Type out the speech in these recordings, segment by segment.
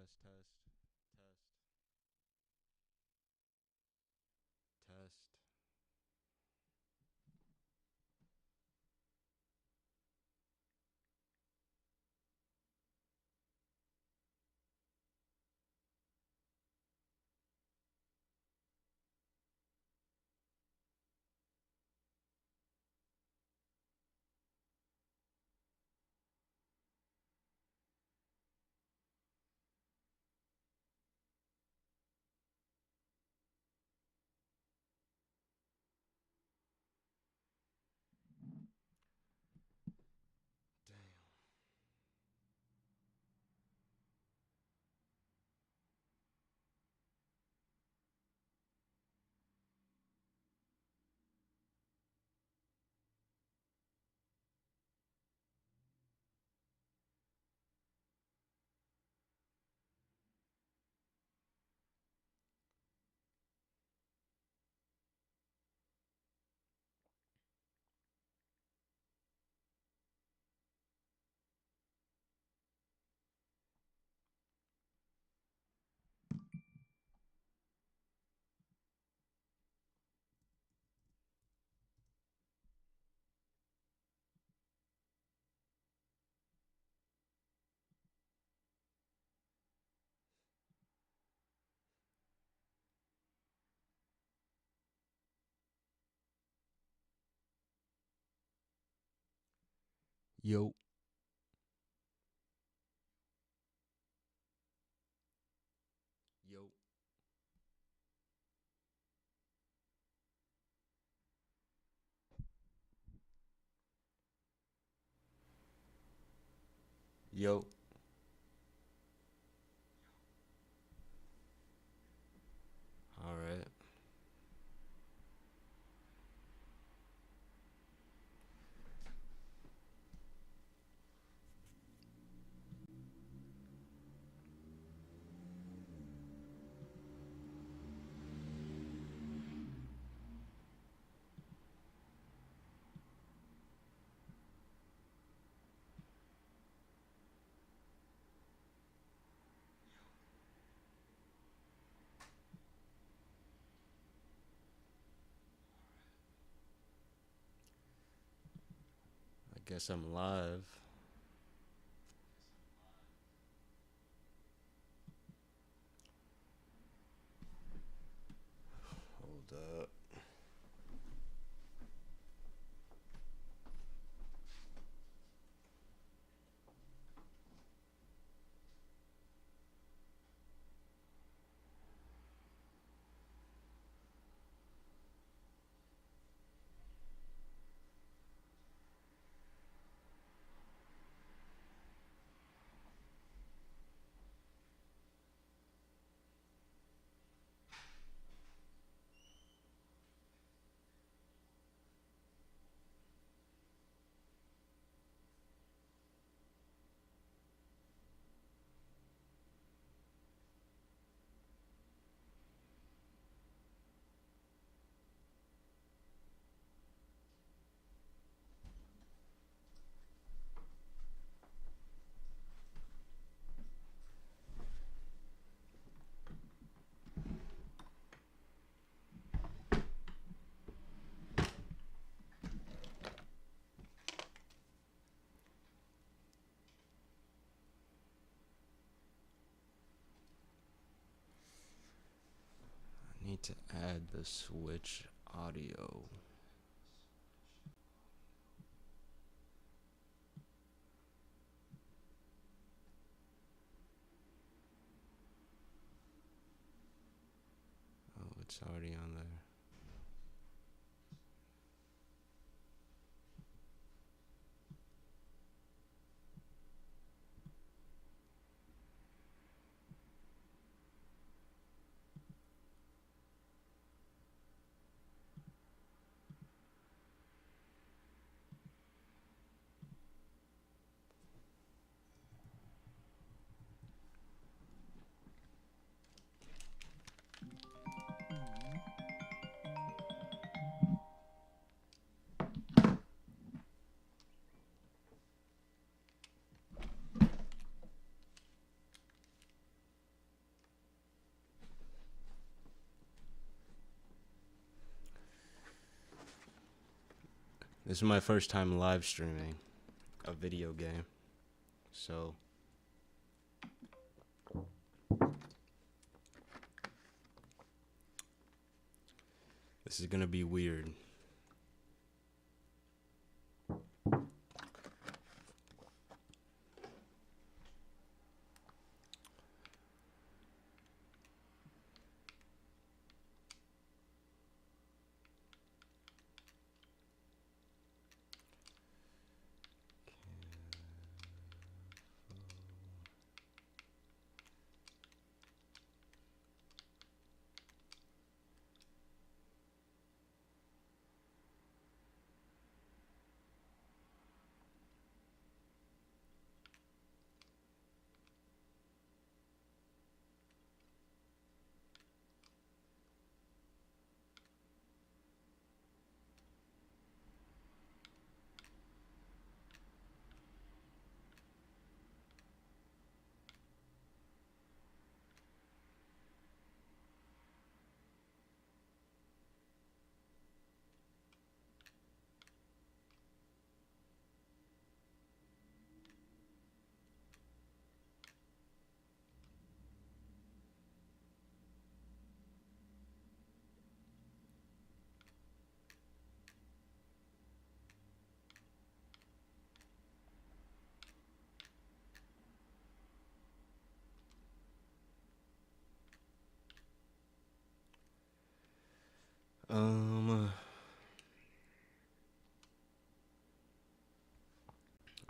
Test, test, test, test. Damn. Yo, yo, yo. All right. I guess I'm live. Hold up. I need to add the switch audio. Oh, it's already on there. This is my first time live streaming a video game, so this is gonna be weird.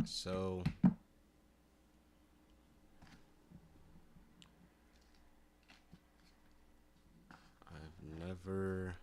So I've never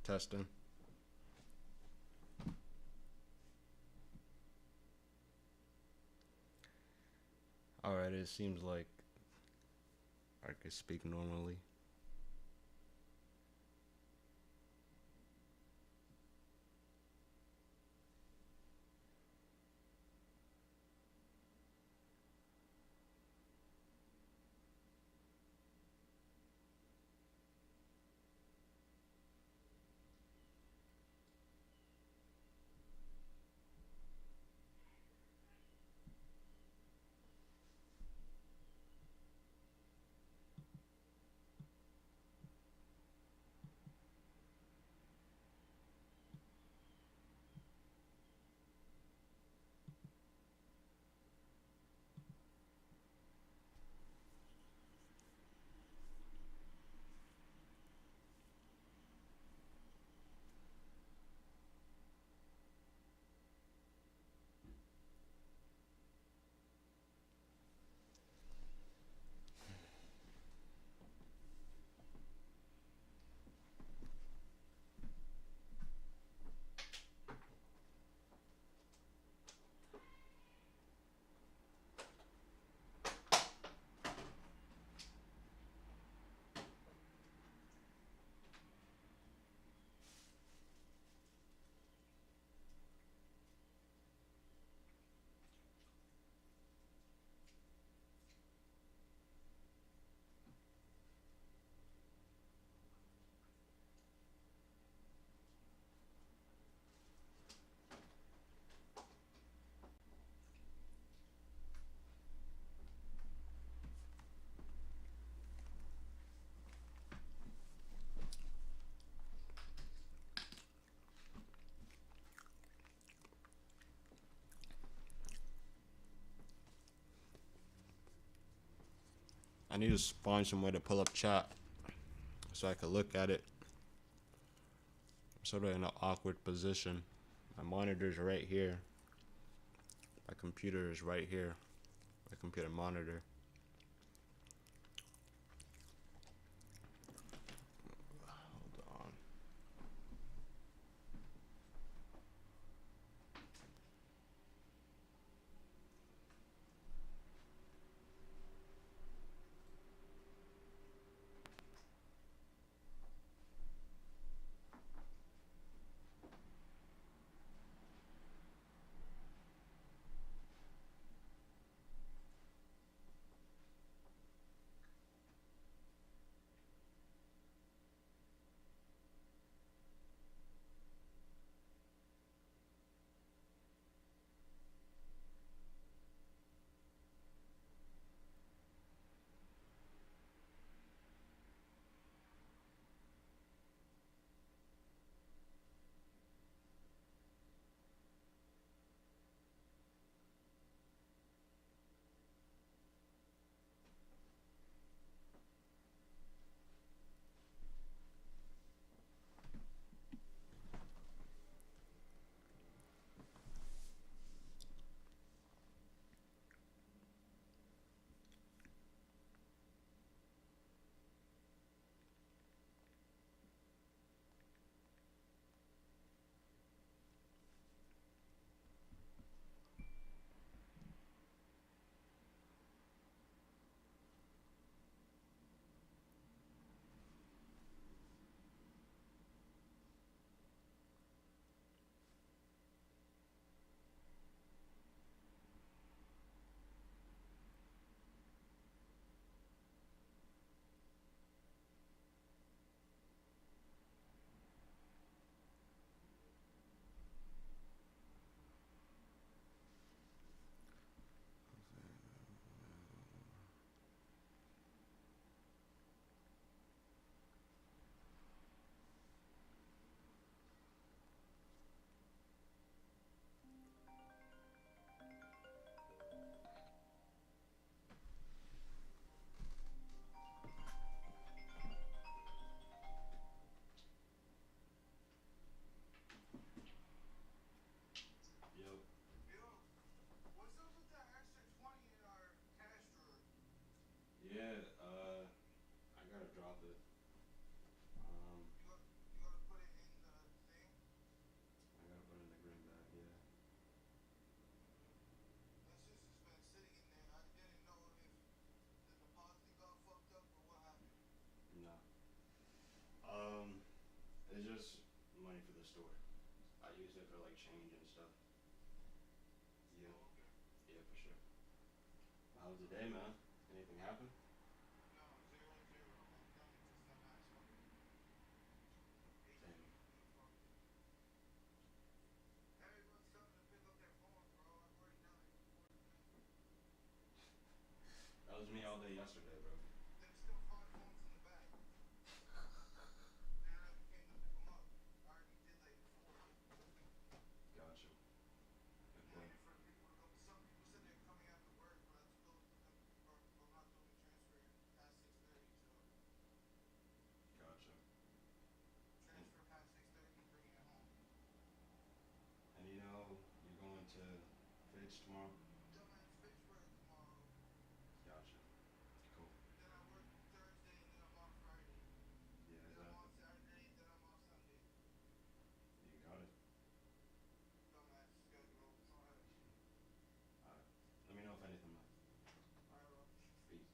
testing. Alright, it seems like I can speak normally. I need to find some way to pull up chat so I could look at it. I'm sort of in an awkward position. My monitor's right here. My computer is right here. My computer monitor. Hold on. Yep. Yeah, I gotta drop it. Um, I gotta put it in the green bag, yeah. No. It's just money for the store. I use it for like change and stuff. Yeah. Yeah, for sure. How was the day, man? Anything happen? Damn. That was me all day yesterday, bro. Gotcha. Good point. Gotcha. And, and you know, you're going to Fitch tomorrow? Gotcha. Cool. Yeah, exactly. You got it. Alright. Let me know if anything, man. Peace.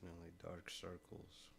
Definitely dark circles.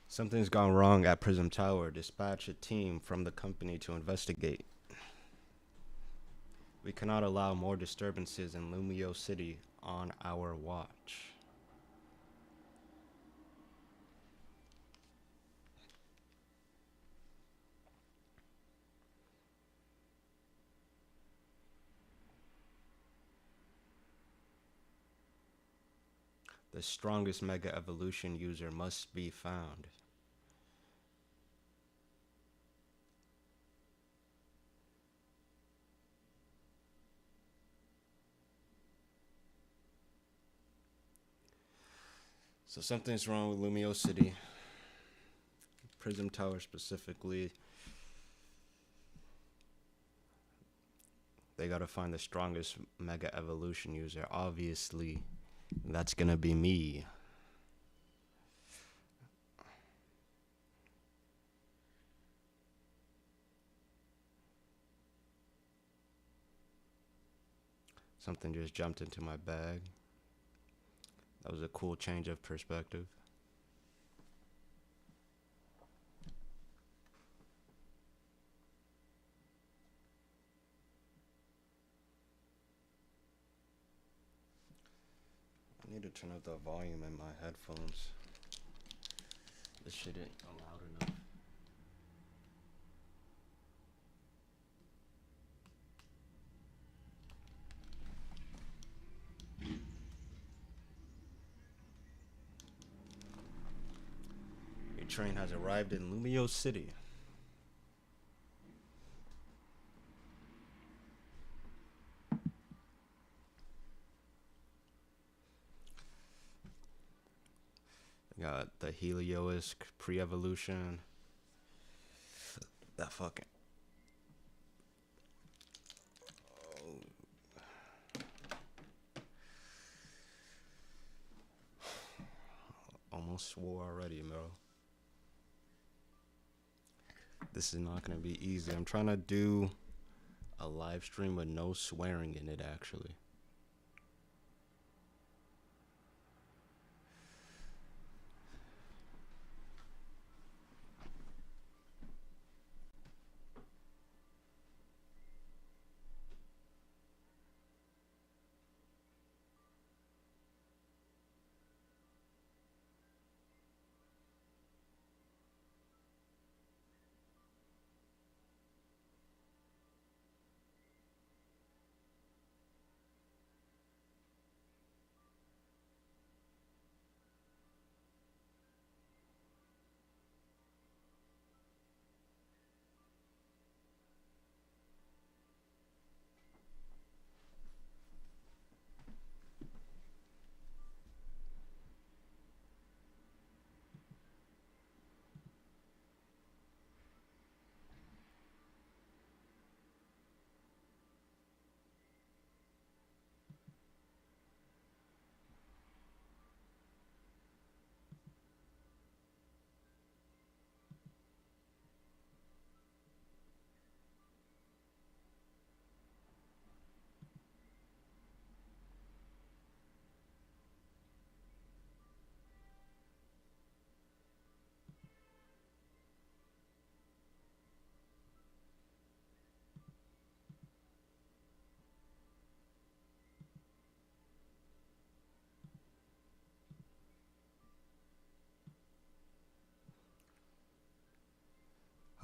Something's gone wrong at Prism Tower. Dispatch a team from the company to investigate. We cannot allow more disturbances in Lumio City on our watch. The strongest Mega Evolution user must be found. So something's wrong with Lumio City. Prism Tower specifically. They gotta find the strongest Mega Evolution user. Obviously, that's gonna be me. Something just jumped into my bag. That was a cool change of perspective. I need to turn up the volume in my headphones. This shit ain't loud enough. Your train has arrived in Lumio City. Got the Helioisk pre-evolution. That fucking. Almost swore already, bro. This is not gonna be easy. I'm trying to do a live stream with no swearing in it, actually.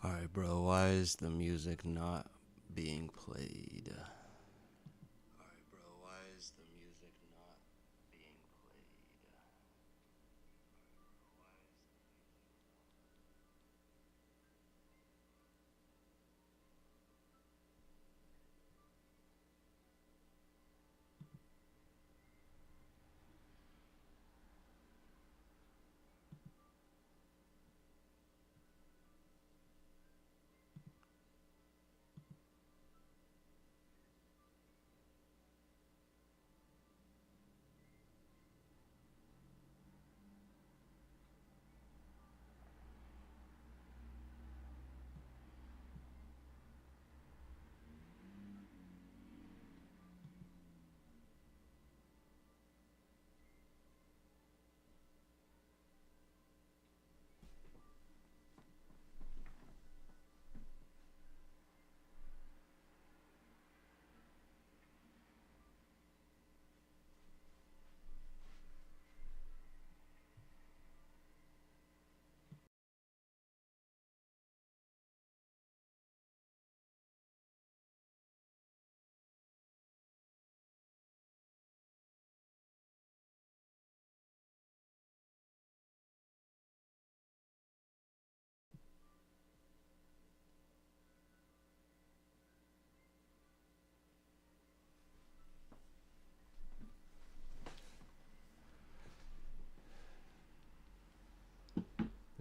Alright, bro, why is the music not being played? Alright, bro, why is the music not being played?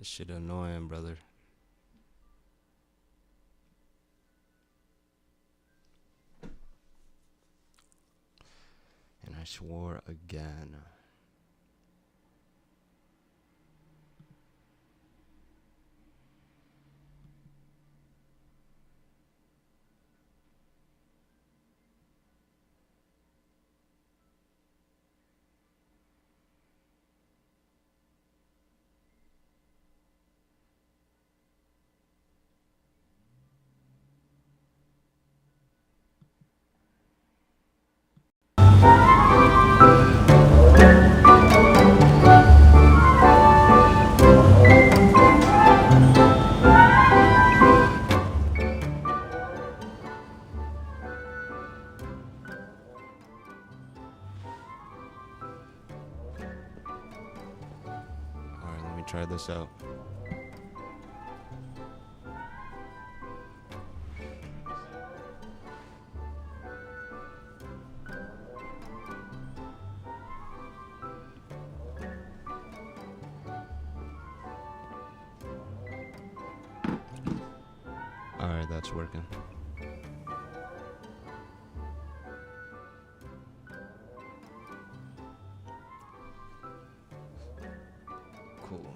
This shit annoying, brother. And I swore again. Alright, let me try this out. Alright, that's working. Cool.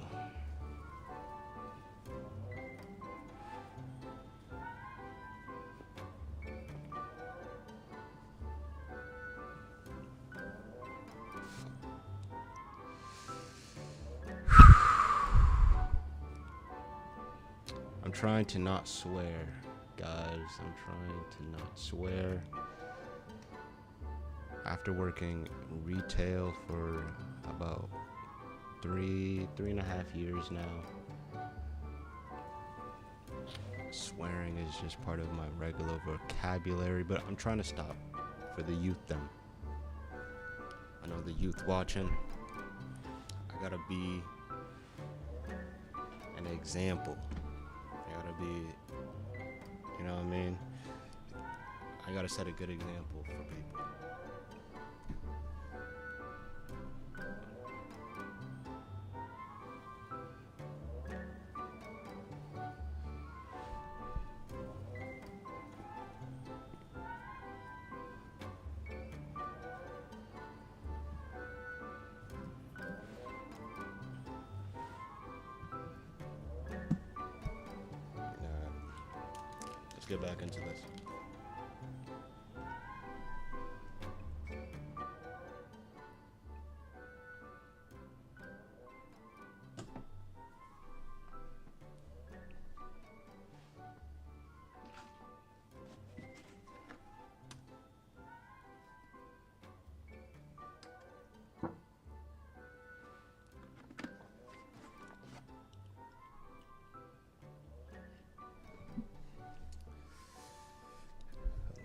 I'm trying to not swear, guys. I'm trying to not swear. After working retail for about three and a half years now, swearing is just part of my regular vocabulary, but I'm trying to stop for the youth then. I know the youth watching. I gotta be an example. I gotta be, you know what I mean? I gotta set a good example for people. Let's get back into this.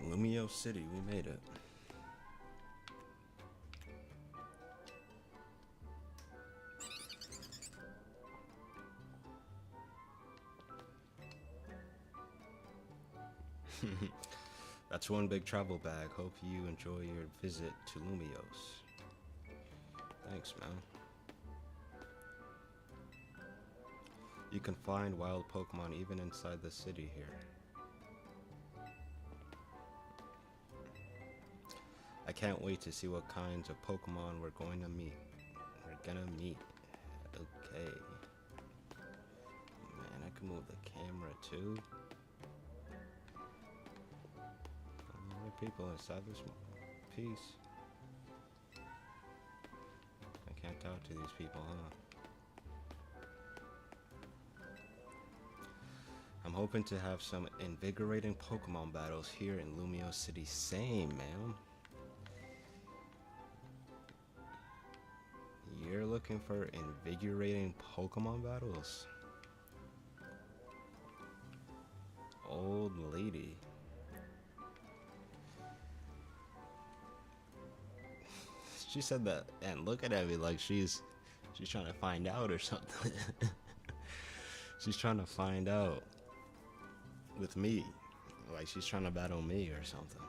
Lumio City, we made it. That's one big travel bag. Hope you enjoy your visit to Lumios. Thanks, man. You can find wild Pokemon even inside the city here. I can't wait to see what kinds of Pokemon we're gonna meet. Okay. Man, I can move the camera too. How many people inside this piece? I can't talk to these people, huh? I'm hoping to have some invigorating Pokemon battles here in Lumio City. Same, man. You're looking for invigorating Pokemon battles? Old lady. She said that and looking at me like she's trying to find out or something. She's trying to find out with me. Like she's trying to battle me or something.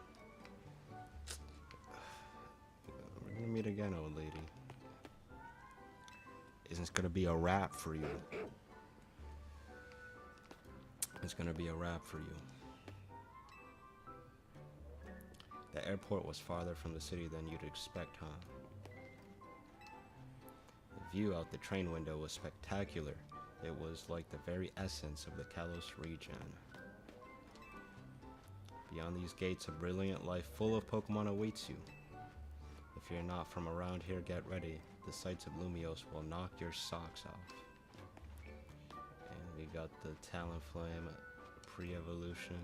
We're gonna meet again, old lady. Isn't it gonna be a wrap for you? it's gonna be a wrap for you. The airport was farther from the city than you'd expect, huh? The view out the train window was spectacular. It was like the very essence of the Kalos region. Beyond these gates, a brilliant life full of Pokemon awaits you. If you're not from around here, get ready. The sights of Lumiose will knock your socks off. And we got the Talonflame pre-evolution.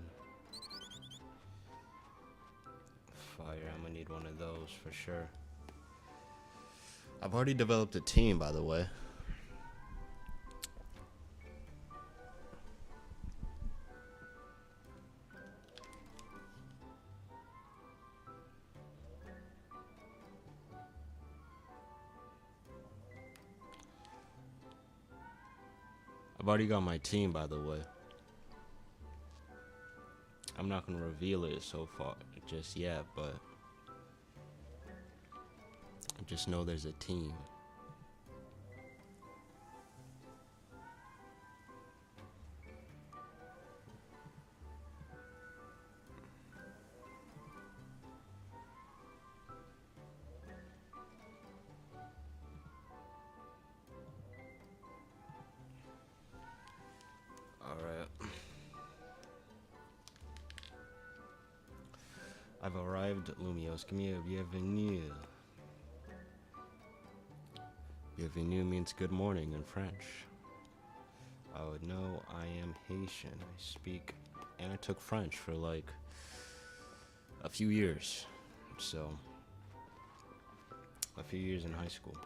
Fire, I'm gonna need one of those for sure. I've already developed a team, by the way. I've already got my team, by the way. I'm not gonna reveal it so far just yet, but just know there's a team. Alright. I've arrived, Lumiose. Give me a bienvenue. Bienvenue means good morning in French. Oh no, I am Haitian. I speak, and I took French for like a few years. So, a few years in high school.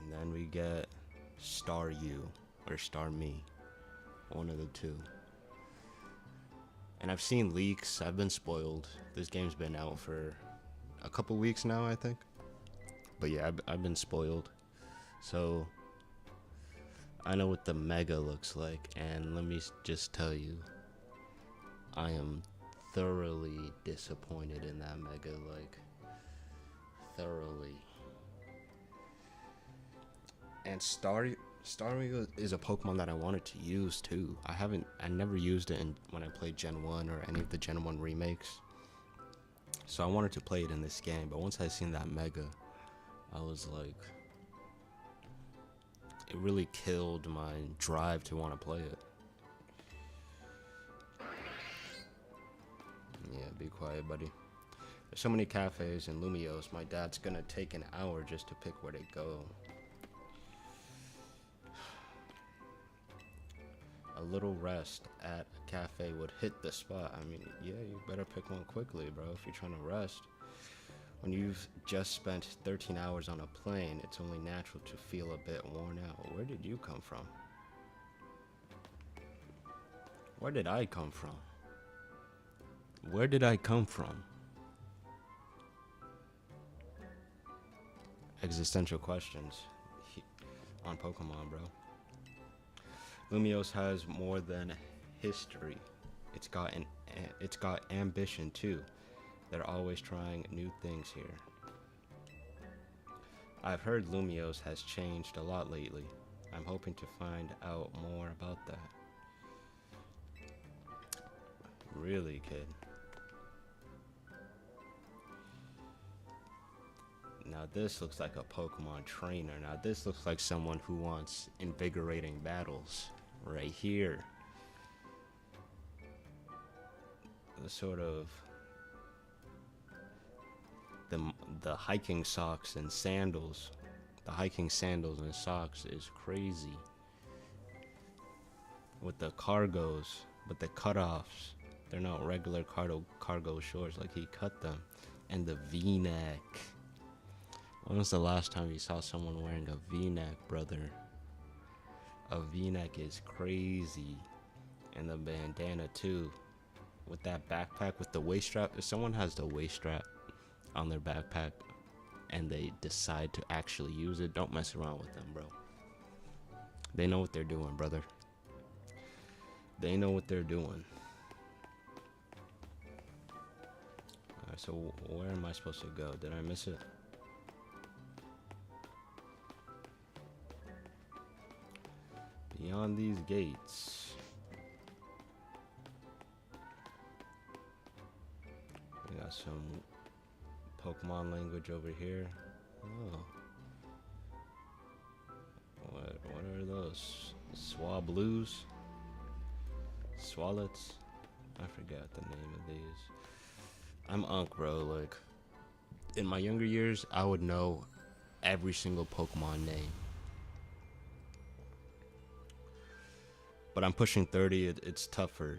And then we get Star You or Star Me. One of the two. And I've seen leaks. I've been spoiled. This game's been out for a couple weeks now, I think. But yeah, I've been spoiled. So I know what the Mega looks like. And let me just tell you, I am thoroughly disappointed in that Mega. Like, thoroughly. And Starmie is a Pokemon that I wanted to use too. I never used it when I played Gen 1 or any of the Gen 1 remakes. So I wanted to play it in this game, but once I seen that Mega, I was like, it really killed my drive to want to play it. Yeah, be quiet, buddy. There's so many cafes in Lumiose, my dad's gonna take an hour just to pick where they go. A little rest at a cafe would hit the spot. I mean, yeah, you better pick one quickly, bro, if you're trying to rest. When you've just spent 13 hours on a plane, it's only natural to feel a bit worn out. Where did you come from? Where did I come from? Where did I come from? Existential questions on Pokemon, bro. Lumiose has more than history. It's got ambition too. They're always trying new things here. I've heard Lumiose has changed a lot lately. I'm hoping to find out more about that. Really, kid? Now this looks like a Pokemon trainer. Now this looks like someone who wants invigorating battles. Right here. The sort of the hiking socks and sandals. The hiking sandals and socks is crazy. With the cargos, but the cutoffs, they're not regular cargo shorts, like he cut them. And the V-neck. When was the last time you saw someone wearing a V-neck, brother? A V-neck is crazy. And the bandana too. With that backpack with the waist strap. If someone has the waist strap on their backpack and they decide to actually use it, don't mess around with them, bro. They know what they're doing, brother. They know what they're doing. Alright, so where am I supposed to go? Did I miss it? Beyond these gates. We got some Pokemon language over here. Oh. What are those? Swablues? Swallets? I forgot the name of these. I'm Unk, bro. Like, in my younger years, I would know every single Pokemon name. But I'm pushing 30. It's tougher.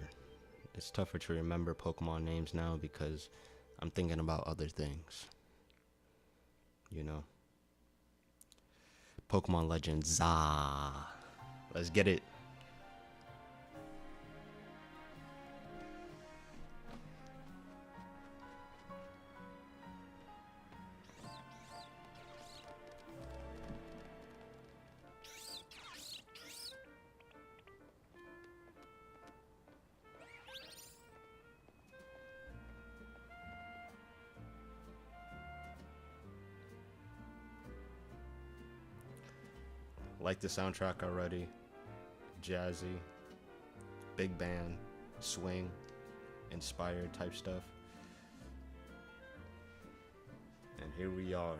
It's tougher to remember Pokemon names now because I'm thinking about other things. You know. Pokemon Legends. Zah. Let's get it. Like the soundtrack already. Jazzy, big band, swing, inspired type stuff. And here we are.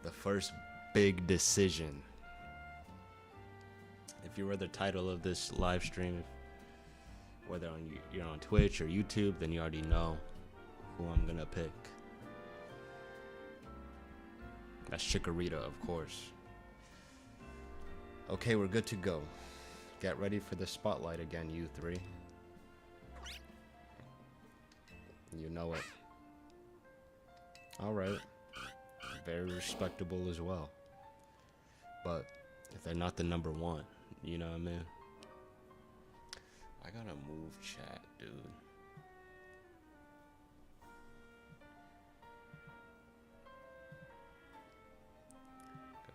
The first big decision. If you read the title of this live stream, whether you're on Twitch or YouTube, then you already know who I'm gonna pick. That's Chikorita, of course. Okay, we're good to go. Get ready for the spotlight again, you three. You know it. Alright. Very respectable as well. But if they're not the number one, you know what I mean? I gotta move chat, dude.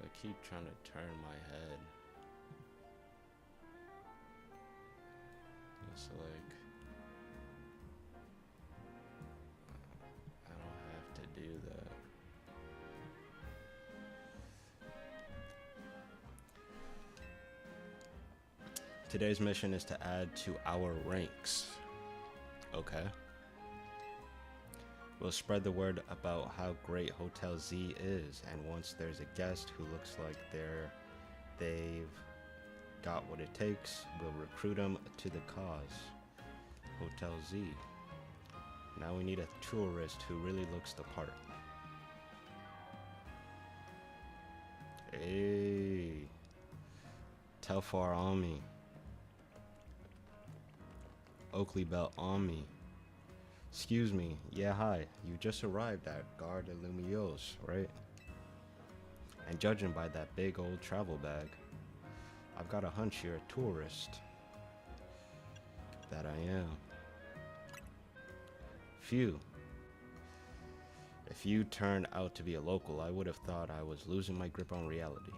I keep trying to turn my head. It's like I don't have to do that. Today's mission is to add to our ranks. Okay. We'll spread the word about how great Hotel Z is, and once there's a guest who looks like they've got what it takes, we'll recruit them to the cause. Hotel Z. Now we need a tourist who really looks the part. Hey. Telfar on me. Oakley Belt on me. Excuse me. Yeah, hi. You just arrived at Gare de Lumiose, right? And judging by that big old travel bag, I've got a hunch you're a tourist. That I am. Phew. If you turned out to be a local, I would have thought I was losing my grip on reality.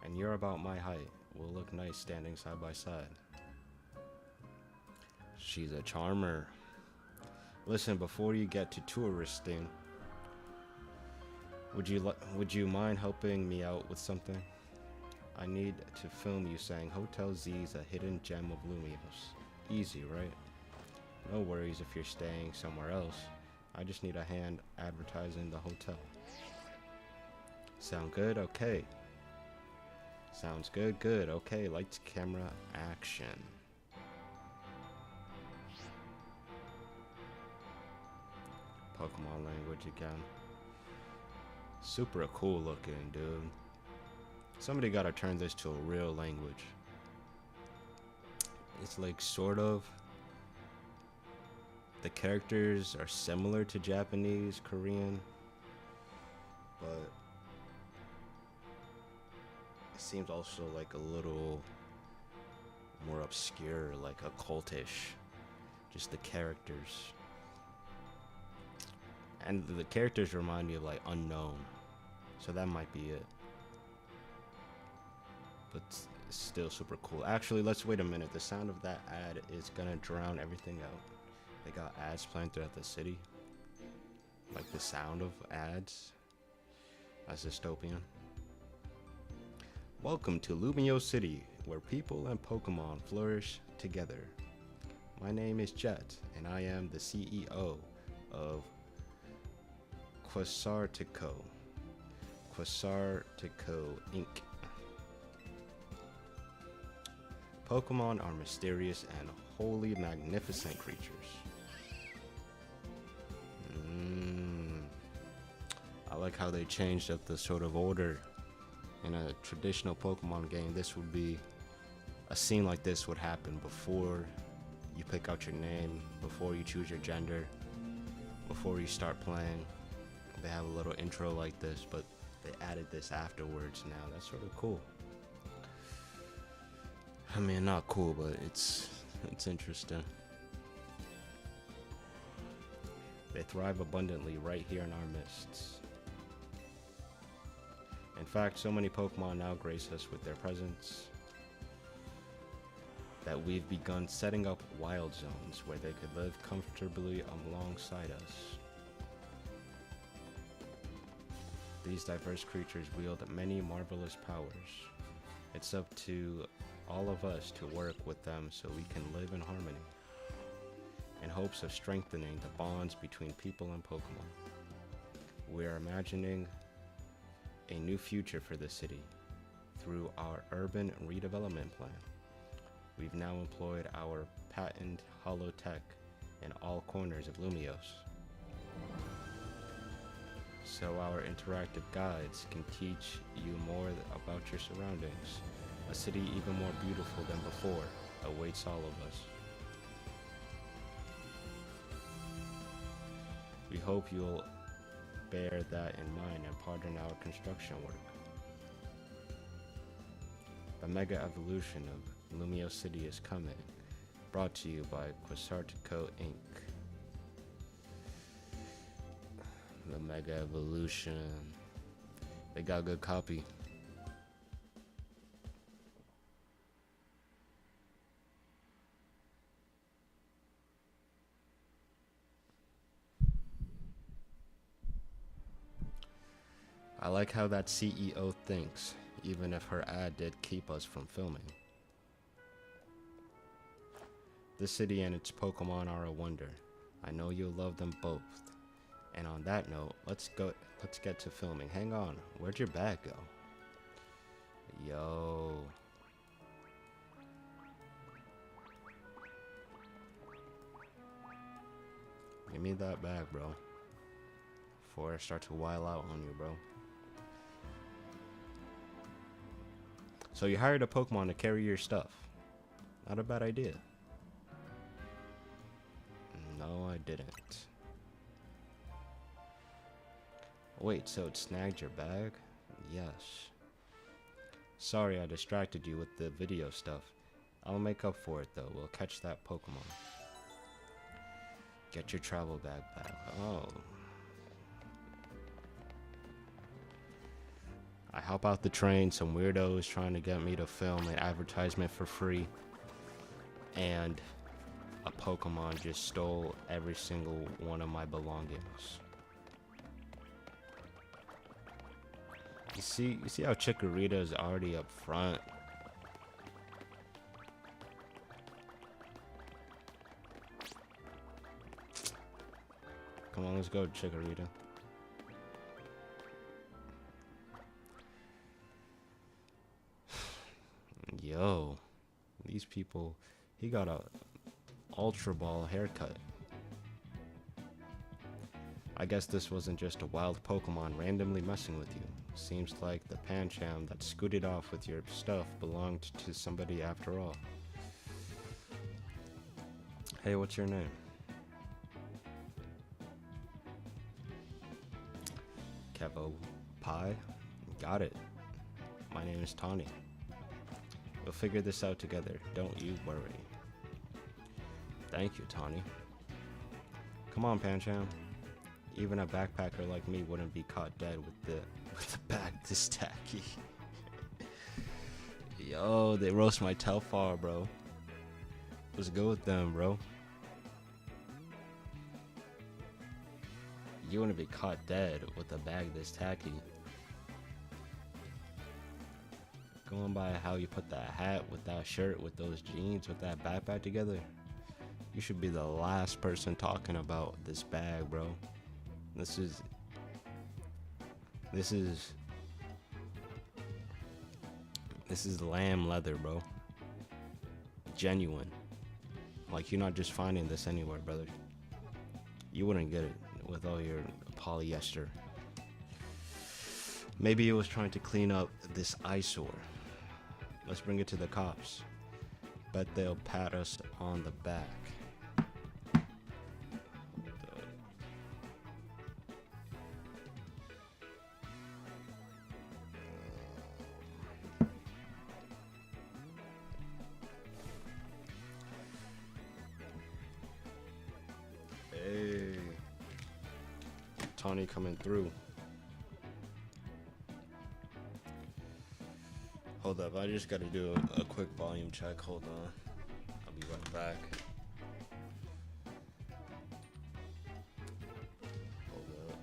And you're about my height. We'll look nice standing side by side. She's a charmer. Listen, before you get to touristing, would you mind helping me out with something? I need to film you saying Hotel Z's a hidden gem of Lumiose. Easy, right? No worries if you're staying somewhere else. I just need a hand advertising the hotel. Sound good? Okay. Sounds good, good. Okay, lights, camera, action. Pokemon language again. Super cool looking, dude. Somebody gotta turn this to a real language. It's like sort of. The characters are similar to Japanese, Korean, but it seems also like a little more obscure, like occultish. Just the characters. And the characters remind me of like Unknown. So that might be it. But it's still super cool. Actually, let's wait a minute. The sound of that ad is gonna drown everything out. They got ads playing throughout the city. Like the sound of ads. That's dystopian. Welcome to Lumio City, where people and Pokemon flourish together. My name is Jet, and I am the CEO of Quasartico Inc. Pokemon are mysterious and wholly magnificent creatures. I like how they changed up the sort of order. In a traditional Pokemon game, this would be a scene like this would happen before you pick out your name, before you choose your gender, before you start playing. They have a little intro like this, but they added this afterwards now. That's sort of cool. I mean, not cool, but it's interesting. They thrive abundantly right here in our midst. In fact, so many Pokemon now grace us with their presence that we've begun setting up wild zones where they could live comfortably alongside us. These diverse creatures wield many marvelous powers. It's up to all of us to work with them so we can live in harmony, in hopes of strengthening the bonds between people and Pokemon. We are imagining a new future for the city through our urban redevelopment plan. We've now employed our patent holotech in all corners of Lumios, so our interactive guides can teach you more about your surroundings. A city even more beautiful than before awaits all of us. We hope you'll bear that in mind and pardon our construction work. The mega evolution of Lumio City is coming, brought to you by Quasartico Inc. The mega evolution. They got good copy. I like how that CEO thinks, even if her ad did keep us from filming. This city and its Pokemon are a wonder. I know you'll love them both. And on that note, let's get to filming. Hang on, where'd your bag go? Yo. Give me that bag, bro. Before I start to while out on you, bro. So you hired a Pokemon to carry your stuff. Not a bad idea. No, I didn't. Wait, so it snagged your bag? Yes. Sorry I distracted you with the video stuff. I'll make up for it though. We'll catch that Pokemon. Get your travel bag back. Oh. I hop out the train, some weirdo is trying to get me to film an advertisement for free, and a Pokemon just stole every single one of my belongings. You see how Chikorita is already up front? Come on, let's go, Chikorita. Yo, these people, he got a Ultra Ball haircut. I guess this wasn't just a wild Pokemon randomly messing with you. Seems like the Pancham that scooted off with your stuff belonged to somebody after all. Hey, what's your name? Kevo Pie? Got it. My name is Tawny. We'll figure this out together, don't you worry. Thank you, Tawny. Come on, Pancham. Even a backpacker like me wouldn't be caught dead with the bag this tacky. Yo, they roast my Telfar, bro. Let's go with them, bro. You wouldn't be caught dead with a bag this tacky. going by how you put that hat with that shirt, with those jeans, with that backpack together, you should be the last person talking about this bag, bro. This is lamb leather, bro. Genuine. Like, you're not just finding this anywhere, brother. You wouldn't get it with all your polyester. Maybe it was trying to clean up this eyesore. Let's bring it to the cops. Bet they'll pat us on the back. Hey, Tawny coming through. Hold up, I just gotta do a quick volume check. Hold on, I'll be right back. Hold up.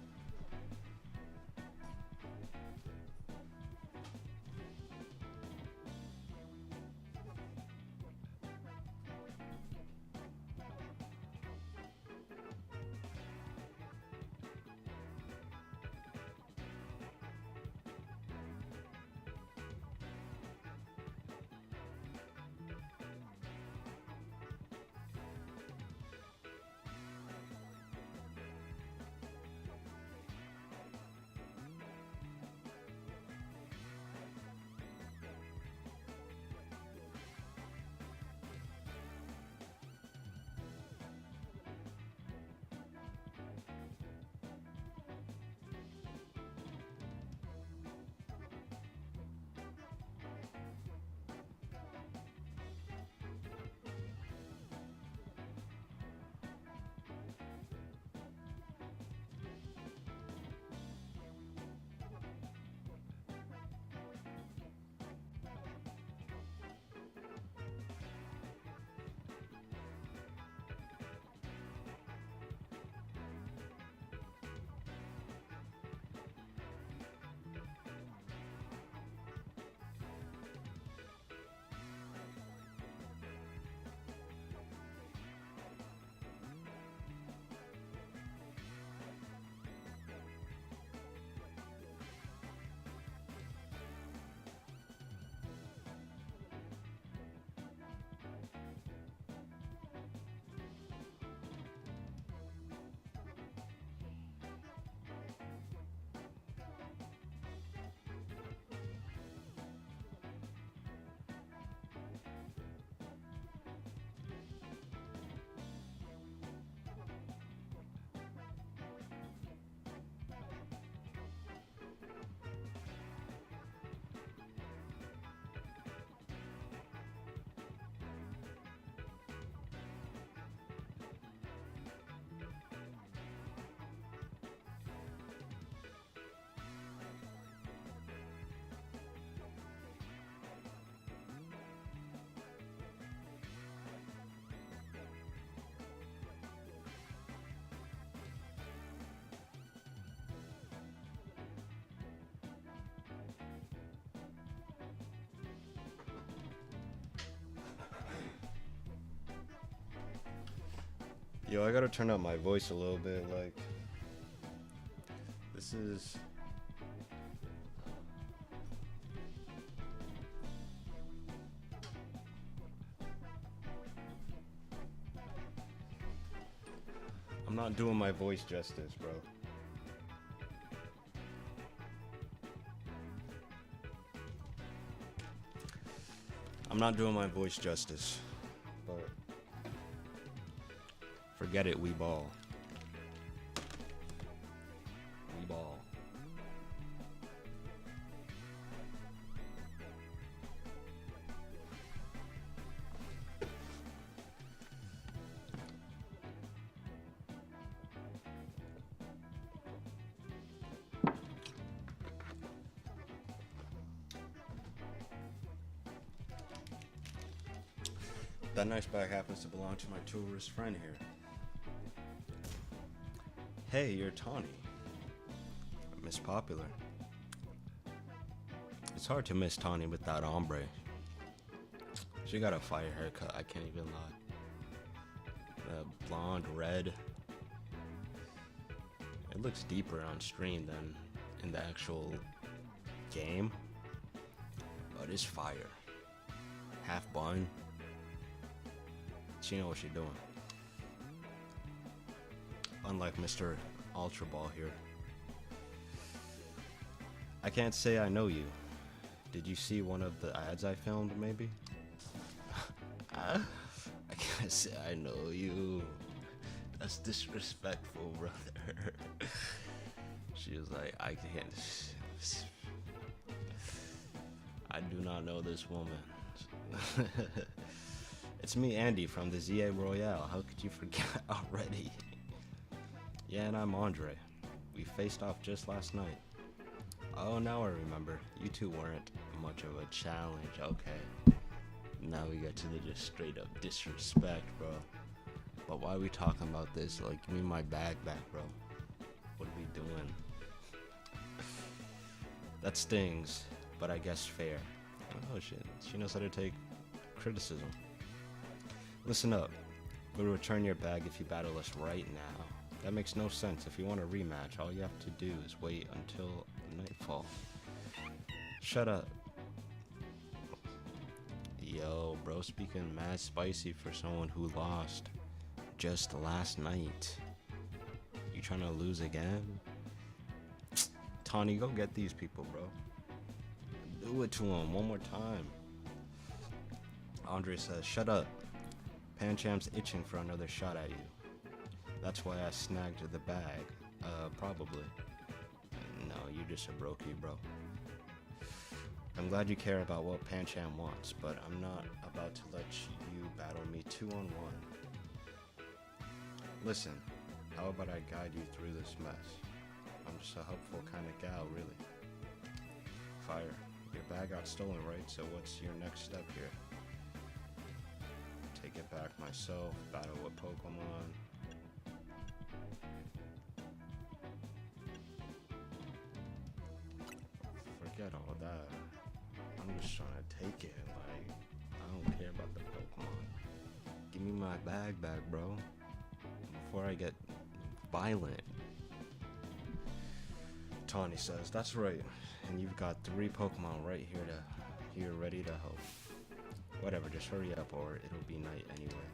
Yo, I gotta turn up my voice a little bit. Like, this is... I'm not doing my voice justice, bro. I'm not doing my voice justice, but forget it, we ball. We ball. That nice bag happens to belong to my tourist friend here. Hey, you're Tawny. Miss Popular. It's hard to miss Tawny with that ombre. She got a fire haircut, I can't even lie. Blonde, red. It looks deeper on stream than in the actual game. But it's fire. Half bun. She knows what she's doing. Unlike Mr. Ultra Ball here. I can't say I know you. Did you see one of the ads I filmed, maybe? I can't say I know you. That's disrespectful, brother. She was like, I can't. I do not know this woman. It's me, Andy, from the ZA Royale. How could you forget already? Yeah, and I'm Andre. We faced off just last night. Oh, now I remember. You two weren't much of a challenge. Okay. Now we get to the just straight up disrespect, bro. But why are we talking about this? Like, give me my bag back, bro. What are we doing? That stings, but I guess fair. Oh shit, she knows how to take criticism. Listen up. We'll return your bag if you battle us right now. That makes no sense. If you want a rematch, all you have to do is wait until nightfall. Shut up. Yo, bro, speaking mad spicy for someone who lost just last night. You trying to lose again? Tawny, go get these people, bro. Do it to him one more time. Andre says, shut up. Pancham's itching for another shot at you. That's why I snagged the bag. Probably. No, you're just a brokey, bro. I'm glad you care about what Pancham wants, but I'm not about to let you battle me 2-on-1. Listen, how about I guide you through this mess? I'm just a helpful kind of gal, really. Fire. Your bag got stolen, right? So what's your next step here? Take it back myself, battle with Pokemon. Forget all that. I'm just trying to take it. Like, I don't care about the Pokemon. Give me my bag back, bro. Before I get violent. Tawny says, that's right. And you've got 3 Pokemon right here ready to help. Whatever, just hurry up or it'll be night anyway.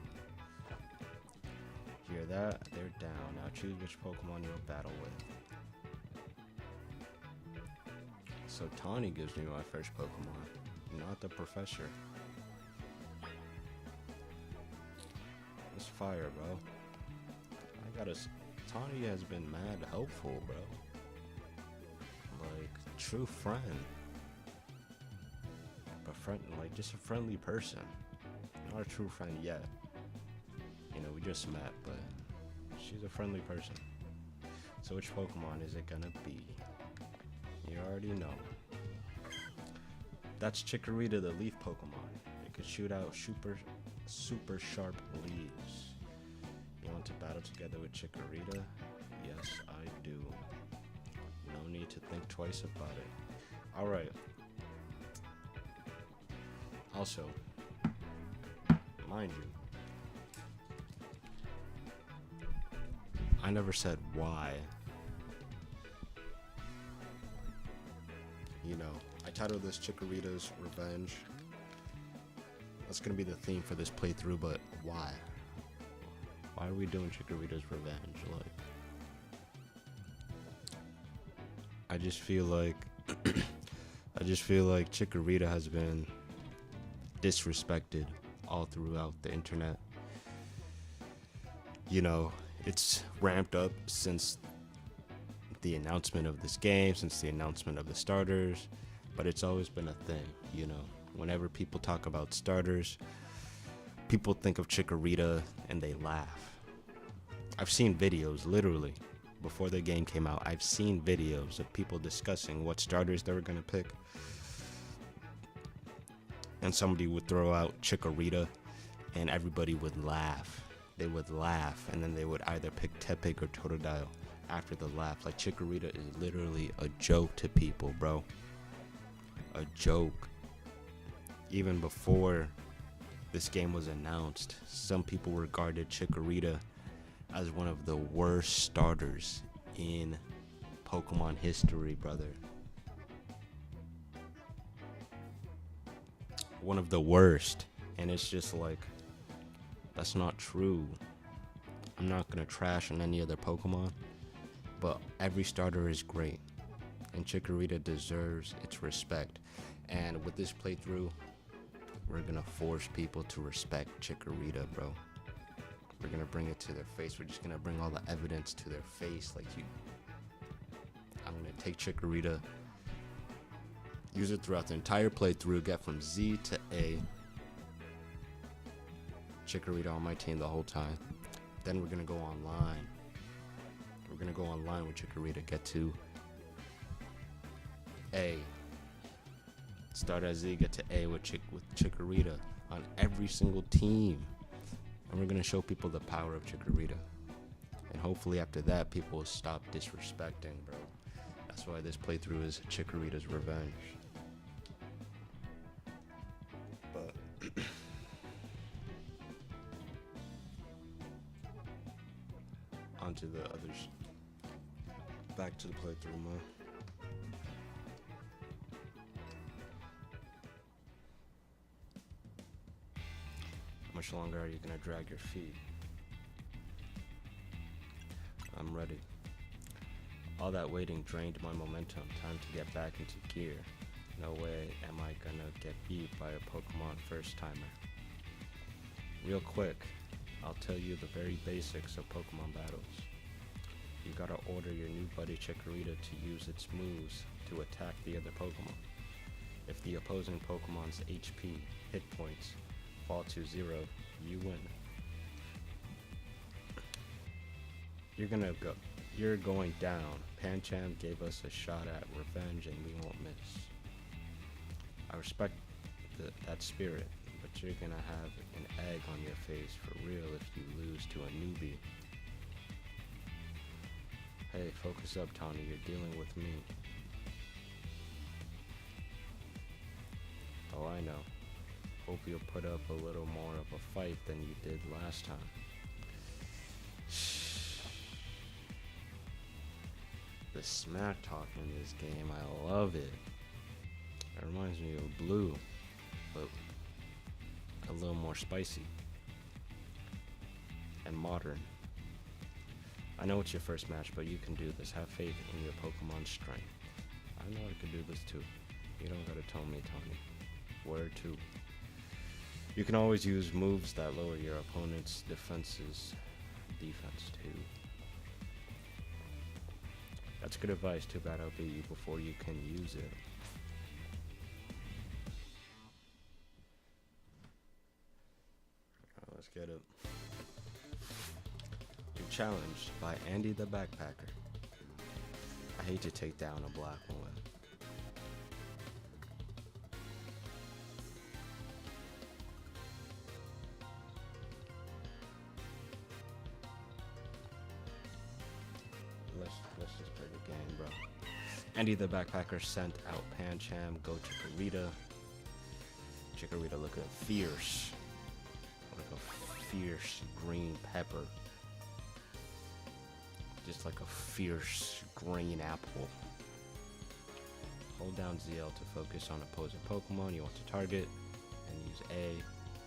Hear that? They're down. Now choose which Pokemon you'll battle with. So Tawny gives me my first Pokemon, not the professor. It's fire, bro. Tawny has been mad helpful, bro. Like, true friend. Like, just a friendly person. Not a true friend yet. You know, we just met, but she's a friendly person. So which Pokemon is it gonna be? You already know. That's Chikorita, the leaf Pokemon. It could shoot out super sharp leaves. You want to battle together with Chikorita? Yes, I do. No need to think twice about it. Alright. Also, mind you, I never said why. You know, I titled this Chikorita's Revenge. That's gonna be the theme for this playthrough, but why? Why are we doing Chikorita's Revenge? Like, I just feel like Chikorita has been disrespected all throughout the internet. You know, it's ramped up since the announcement of this game, since the announcement of the starters, but it's always been a thing, you know. Whenever people talk about starters, people think of Chikorita and they laugh. I've seen videos, literally, before the game came out, I've seen videos of people discussing what starters they were going to pick. And somebody would throw out Chikorita and everybody would laugh. They would laugh and then they would either pick Tepig or Totodile after the laugh. Like, Chikorita is literally a joke to people, bro. a joke. Even before this game was announced, some people regarded Chikorita as one of the worst starters in Pokemon history, brother. One of the worst. And it's just like, that's not true. I'm not gonna trash on any other Pokemon, but every starter is great, and Chikorita deserves its respect. And with this playthrough, we're gonna force people to respect Chikorita, bro. We're gonna bring it to their face. We're just gonna bring all the evidence to their face. Like, I'm gonna take Chikorita, use it throughout the entire playthrough, get from Z to A. Chikorita on my team the whole time. Then we're gonna go online. We're gonna go online with Chikorita, get to A. Start at Z, get to A with Chikorita on every single team. And we're gonna show people the power of Chikorita. And hopefully after that, people will stop disrespecting, bro. That's why this playthrough is Chikorita's revenge. But onto the others. Back to the playthrough, man. How much longer are you gonna drag your feet? I'm ready. All that waiting drained my momentum. Time to get back into gear. No way am I gonna get beat by a Pokemon first timer. Real quick, I'll tell you the very basics of Pokemon battles. You gotta order your new buddy Chikorita to use its moves to attack the other Pokemon. If the opposing Pokemon's HP, hit points, fall to 0, you win. You're going down. Pancham gave us a shot at revenge and we won't miss. I respect that spirit, but you're gonna have an egg on your face for real if you lose to a newbie. Hey, focus up, Tawny, you're dealing with me. Oh, I know. Hope you'll put up a little more of a fight than you did last time. The smack talk in this game, I love it. It reminds me of Blue, but a little more spicy and modern. I know it's your first match, but you can do this. Have faith in your Pokemon's strength. I know I can do this too. You don't gotta tell me, Tony. Where to? You can always use moves that lower your opponent's defense too. That's good advice. Too bad I'll beat you before you can use it. Alright, let's get it. You're challenged by Andy the Backpacker. I hate to take down a black woman. Let's just play the game, bro. Andy the Backpacker sent out Pancham. Go Chikorita. Chikorita looking fierce. Like a fierce green pepper. Just like a fierce green apple. Hold down ZL to focus on opposing Pokemon you want to target, and use A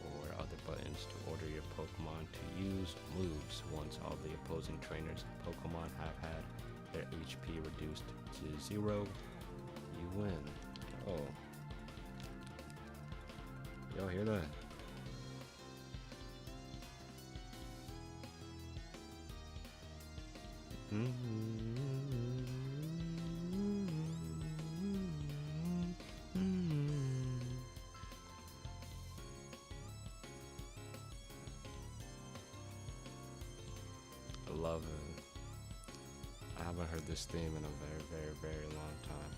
or other buttons to order your Pokemon to use moves. Once all the opposing trainers' Pokemon have had their HP reduced to 0, you win. Oh. Y'all hear that? I love it. I haven't heard this theme in a very, very, very long time.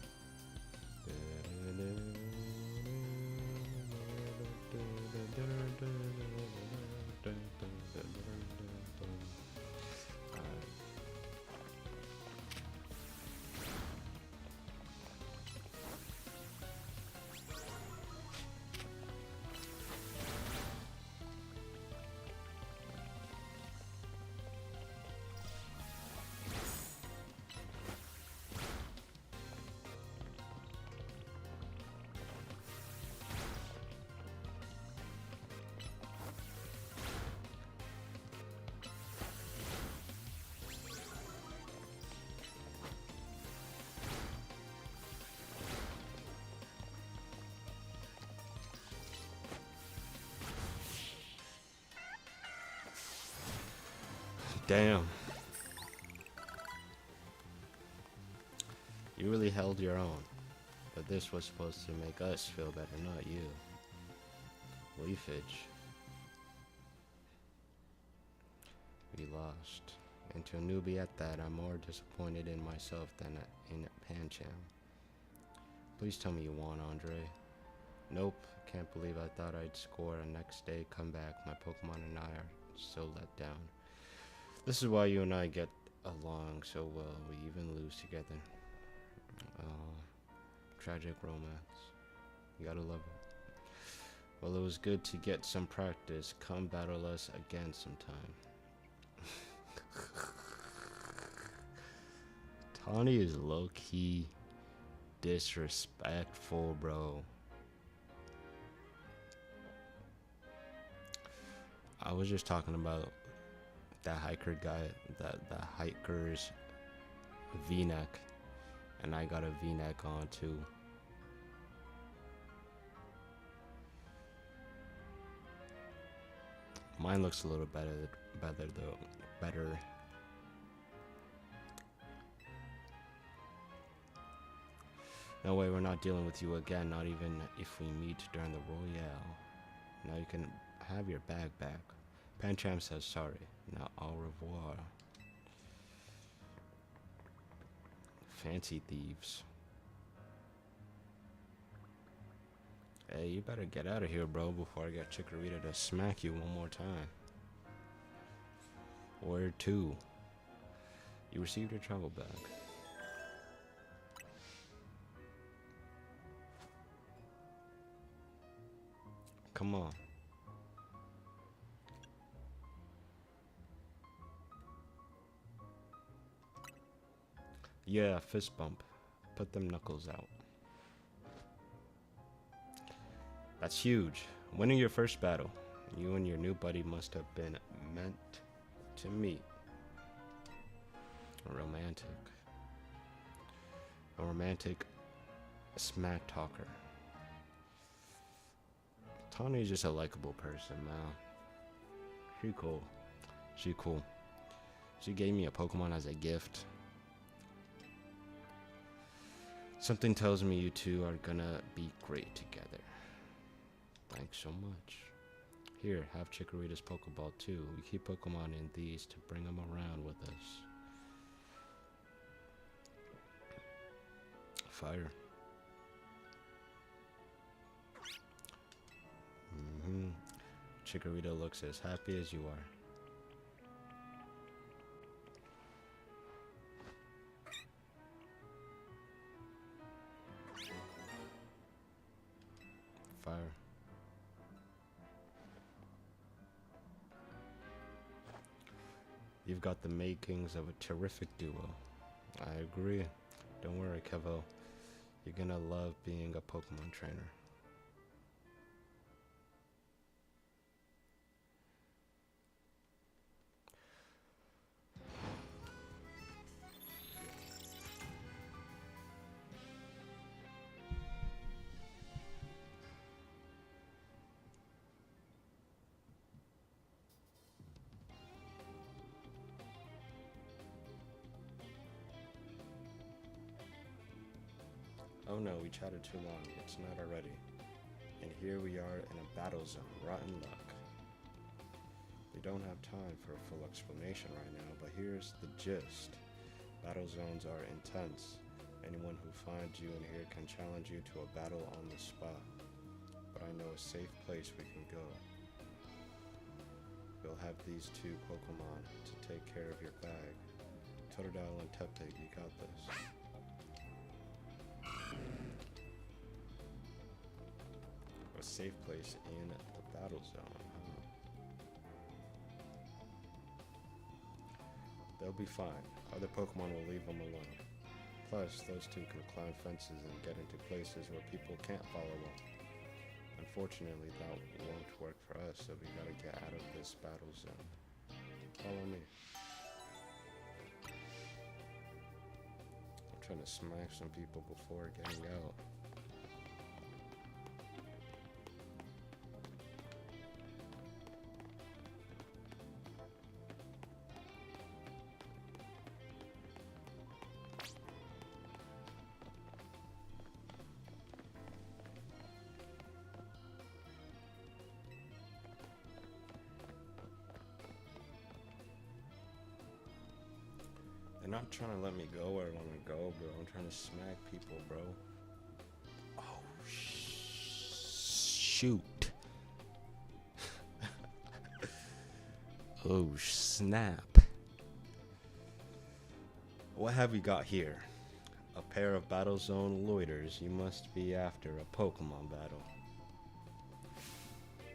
Damn. You really held your own. But this was supposed to make us feel better, not you. Leafage. We lost. And to a newbie at that, I'm more disappointed in myself than in Pancham. Please tell me you won, Andre. Nope. Can't believe I thought I'd score a next day comeback. My Pokemon and I are so let down. This is why you and I get along so well. We even lose together. Tragic romance. You gotta love it. Well, it was good to get some practice. Come battle us again sometime. Tawny is low-key disrespectful, bro. I was just talking about that hiker guy, the hiker's V-neck, and I got a V-neck on too. Mine looks a little better though. Better. No way, we're not dealing with you again, not even if we meet during the Royale. Now you can have your bag back. Pancham says sorry. Now au revoir. Fancy thieves. Hey, you better get out of here, bro, before I get Chikorita to smack you one more time. Word 2. You received your travel bag. Come on. Yeah, fist bump. Put them knuckles out. That's huge. Winning your first battle. You and your new buddy must have been meant to meet. Romantic. A romantic smack talker. Tawny's just a likable person, man. She cool. She cool. She gave me a Pokemon as a gift. Something tells me you two are gonna be great together. Thanks so much. Here, have Chikorita's Pokeball too. We keep Pokemon in these to bring them around with us. Fire. Chikorita looks as happy as you are. Fire. You've got the makings of a terrific duo. I agree. Don't worry, Kevo. You're gonna love being a Pokemon trainer. Oh no, we chatted too long. It's not already. And here we are in a battle zone. Rotten luck. We don't have time for a full explanation right now, but here's the gist. Battle zones are intense. Anyone who finds you in here can challenge you to a battle on the spot. But I know a safe place we can go. We'll have these two Pokemon to take care of your bag. Totodile and Tepig, you got this. A safe place in the battle zone. They'll be fine. Other Pokemon will leave them alone. Plus, those two can climb fences and get into places where people can't follow them. Unfortunately, that won't work for us, so we gotta get out of this battle zone. Follow me. I'm trying to smash some people before getting out. They're not trying to let me go where I want to go, bro. I'm trying to smack people, bro. Oh, shoot. Oh, snap. What have we got here? A pair of Battle Zone loiters. You must be after a Pokemon battle.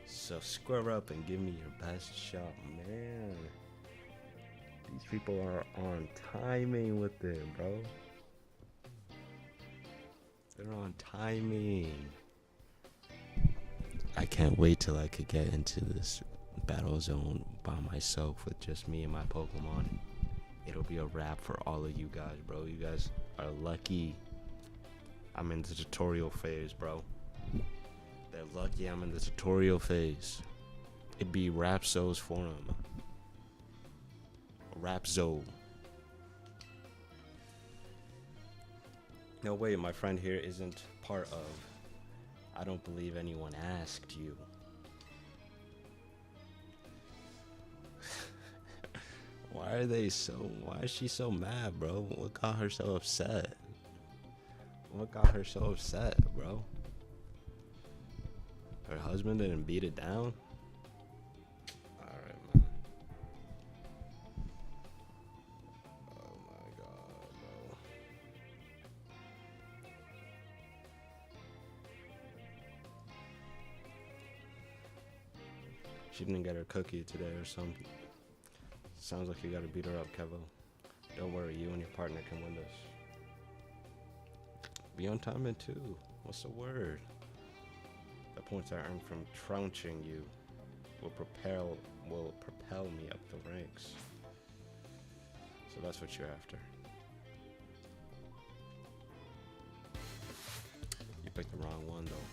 So square up and give me your best shot, man. These people are on timing with it, bro. They're on timing. I can't wait till I could get into this battle zone by myself with just me and my Pokemon. It'll be a wrap for all of you guys, bro. You guys are lucky I'm in the tutorial phase, bro. They're lucky I'm in the tutorial phase. It'd be Rapso's forum. Rapzo. No way, my friend here isn't part of. I don't believe anyone asked you. Why is she so mad, bro? What got her so upset? What got her so upset, bro? Her husband didn't beat it down? Alright, man. Oh my god, bro. She didn't get her cookie today or something. Sounds like you gotta beat her up, Kevo. Don't worry, you and your partner can win this. Be on time in two. What's the word? The points I earned from trouncing you will propel me up the ranks. So that's what you're after. You picked the wrong one though.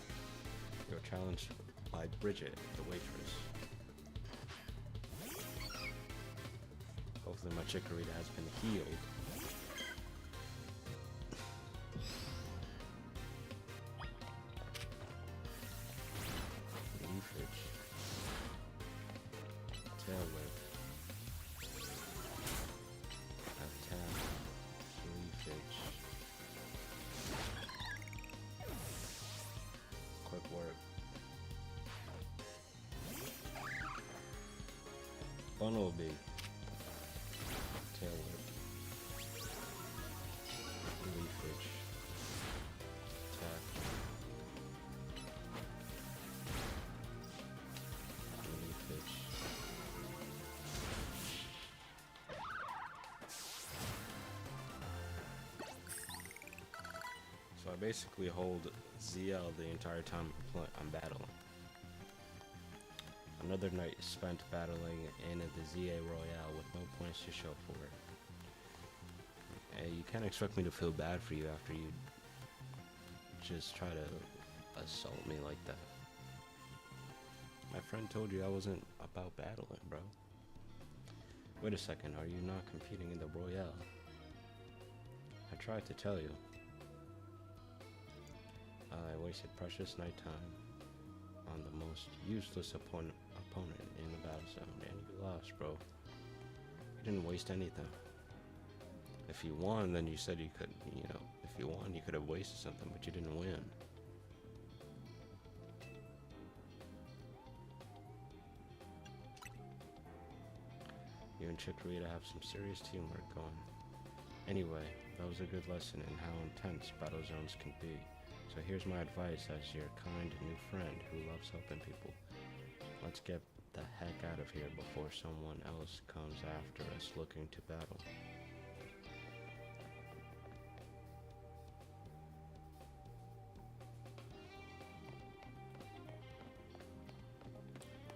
You're challenged by Bridget, the waitress. Hopefully my Chikorita has been healed. Leafage. Tail whip. Attack. Leafage. Quick work. Bumblebee. Tail whip. Leafage. Attack. Leafage. So I basically hold ZL the entire time I'm battling. Another night spent battling in the ZA Royale with no points to show for it. Hey, you can't expect me to feel bad for you after you just try to assault me like that. My friend told you I wasn't about battling, bro. Wait a second, are you not competing in the Royale? I tried to tell you. I wasted precious nighttime on the most useless opponent in the battle zone, and you lost, bro. You didn't waste anything. If you won, then you said you could, if you won, you could have wasted something, but you didn't win. You and Chikorita have some serious teamwork going. Anyway, that was a good lesson in how intense battle zones can be. So here's my advice as your kind new friend who loves helping people. Let's get the heck out of here before someone else comes after us looking to battle.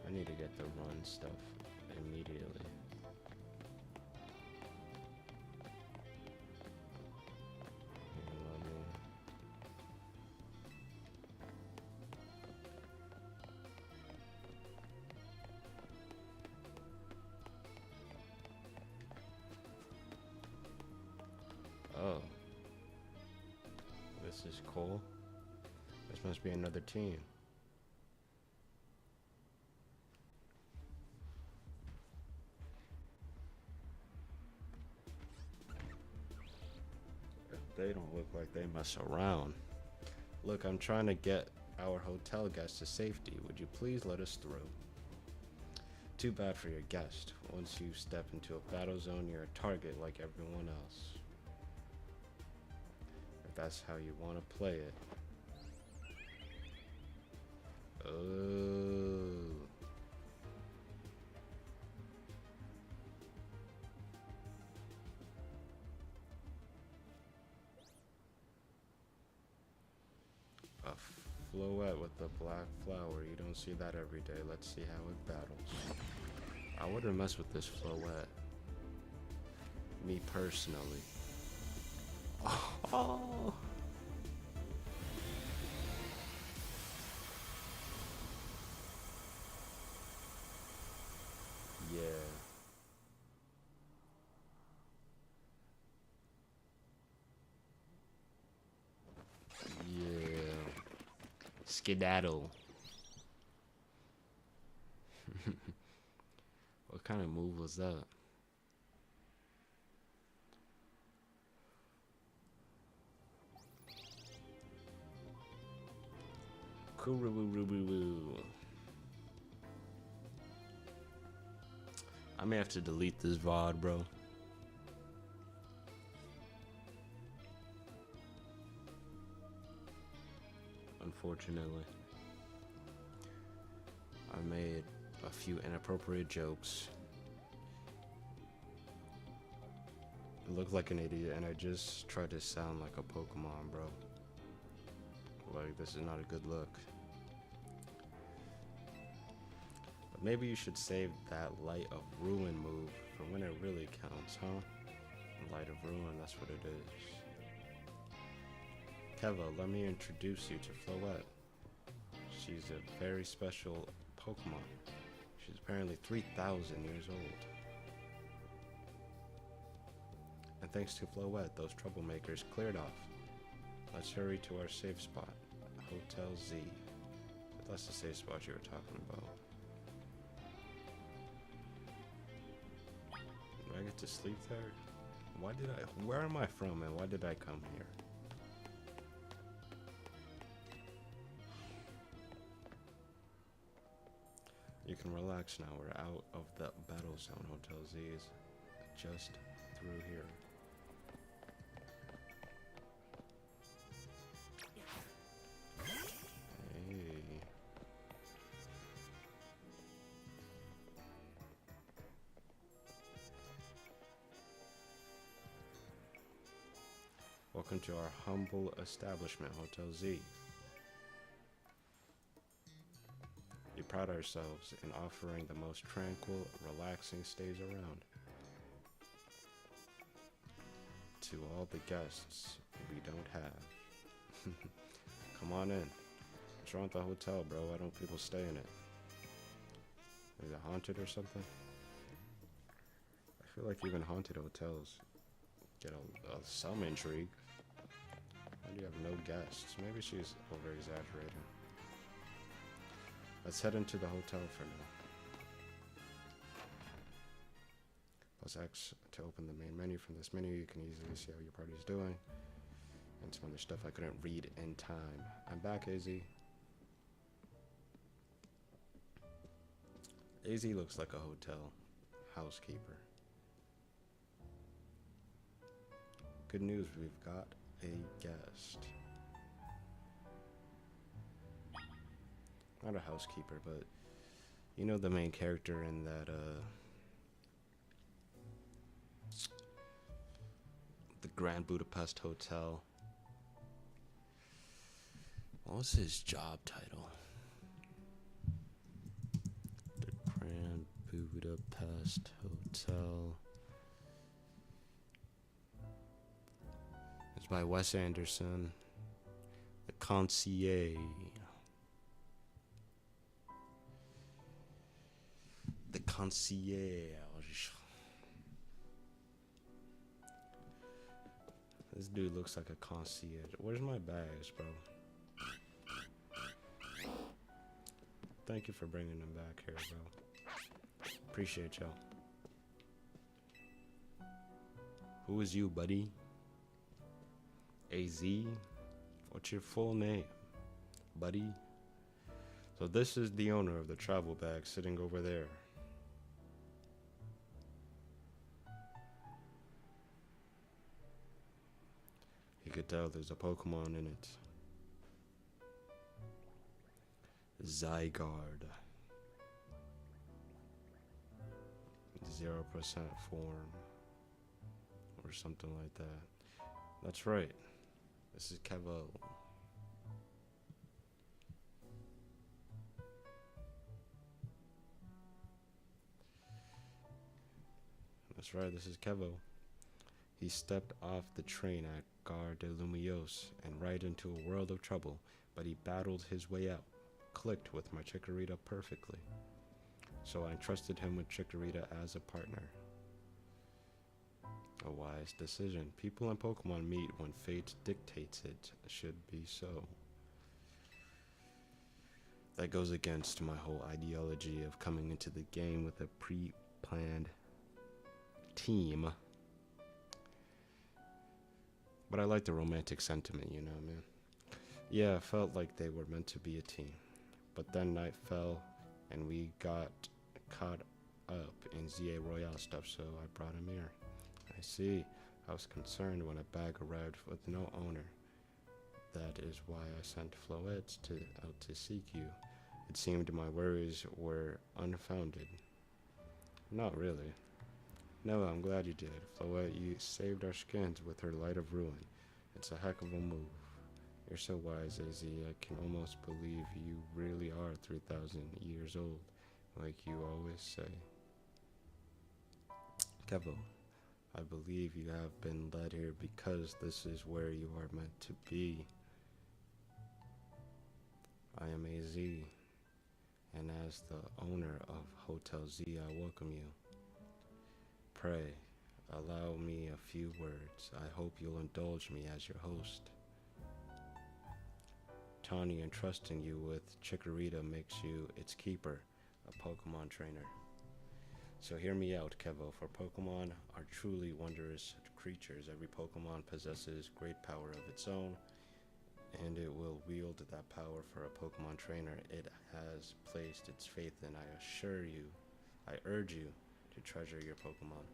I need to get the run stuff immediately. Oh. This is cool. This must be another team. They don't look like they mess around. Look, I'm trying to get our hotel guest to safety. Would you please let us through? Too bad for your guest. Once you step into a battle zone, you're a target like everyone else. If that's how you want to play it. Oh. A Floette with the black flower. You don't see that every day. Let's see how it battles. I wouldn't mess with this Floette. Me personally. Oh. Yeah. Yeah. Skedaddle. What kind of move was that? Kuruboo. I may have to delete this VOD, bro. Unfortunately. I made a few inappropriate jokes. I look like an idiot and I just tried to sound like a Pokemon, bro. Like, this is not a good look. But maybe you should save that Light of Ruin move for when it really counts, huh? Light of Ruin, that's what it is. Keva, let me introduce you to Floette. She's a very special Pokemon. She's apparently 3,000 years old. And thanks to Floette, those troublemakers cleared off. Let's hurry to our safe spot, Hotel Z. That's the safe spot you were talking about. Do I get to sleep there? Where am I from and why did I come here? You can relax now, we're out of the battle zone. Hotel Z is just through here. Hey. Welcome to our humble establishment, Hotel Z. We pride ourselves in offering the most tranquil, relaxing stays around. To all the guests we don't have. Come on in. What's wrong with the hotel, bro? Why don't people stay in it? Is it haunted or something? I feel like even haunted hotels get some intrigue. Why do you have no guests? Maybe she's over-exaggerating. Let's head into the hotel for now. Plus X to open the main menu. From this menu, you can easily see how your party's doing. And some other stuff I couldn't read in time. I'm back, AZ. AZ looks like a hotel housekeeper. Good news, we've got a guest. Not a housekeeper, but you know the main character in that the Grand Budapest Hotel. What was his job title? The Grand Budapest Hotel. It's by Wes Anderson. The Concierge. The Concierge. This dude looks like a concierge. Where's my bags, bro? Thank you for bringing them back here, bro. Appreciate y'all. Who is you, buddy? AZ? What's your full name, buddy? So this is the owner of the travel bag sitting over there. You could tell there's a Pokemon in it. Zygarde. 0% form. Or something like that. That's right. This is Kevo. That's right, this is Kevo. He stepped off the train at Gare de Lumiose and right into a world of trouble, but he battled his way out, clicked with my Chikorita perfectly. So I entrusted him with Chikorita as a partner. A wise decision. People and Pokemon meet when fate dictates it should be so. That goes against my whole ideology of coming into the game with a pre-planned team. But I like the romantic sentiment, you know, man. Yeah, it felt like they were meant to be a team. But then night fell, and we got caught up in ZA Royale stuff, so I brought him here. I see. I was concerned when a bag arrived with no owner. That is why I sent Floette out to seek you. It seemed my worries were unfounded. Not really. No, I'm glad you did. Floette, you saved our skins with her Light of Ruin. It's a heck of a move. You're so wise, AZ. I can almost believe you really are 3,000 years old, like you always say. Kevo, I believe you have been led here because this is where you are meant to be. I am AZ, and as the owner of Hotel Z, I welcome you. Pray, allow me a few words. I hope you'll indulge me as your host. Tawny entrusting you with Chikorita makes you its keeper, a Pokemon trainer. So hear me out, Kevo, for Pokemon are truly wondrous creatures. Every Pokemon possesses great power of its own, and it will wield that power for a Pokemon trainer it has placed its faith in. I urge you to treasure your Pokemon.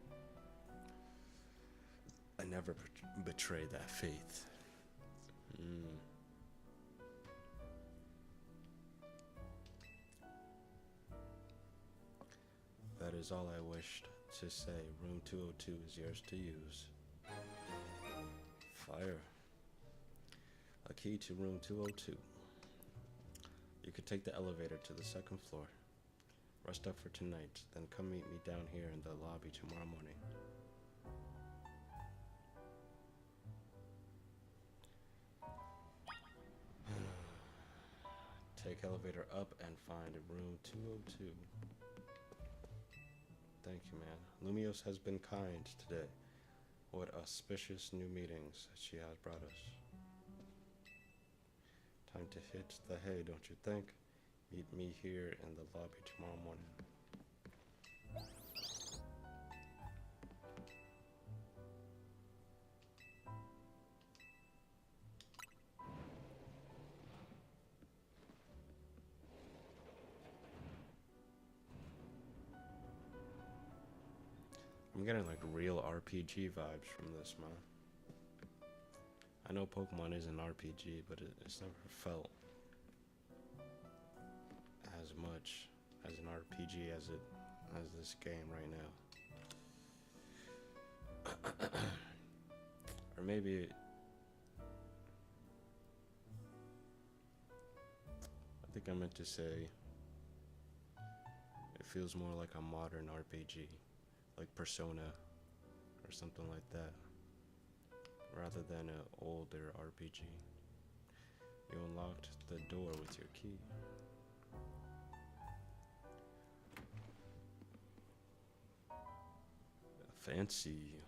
I never betray that faith. That is all I wished to say. Room 202 is yours to use. Fire. A key to room 202. You could take the elevator to the second floor. Rest up for tonight, then come meet me down here in the lobby tomorrow morning. Take elevator up and find room 202. Thank you, man. Lumiose has been kind today. What auspicious new meetings she has brought us. Time to hit the hay, don't you think? Meet me here in the lobby tomorrow morning. I'm getting like real RPG vibes from this, man. I know Pokemon is an RPG, but it's never felt as much as an RPG as this game right now. Or maybe I think I meant to say it feels more like a modern RPG, like Persona or something like that, rather than an older RPG. You unlocked the door with your key. Fancy.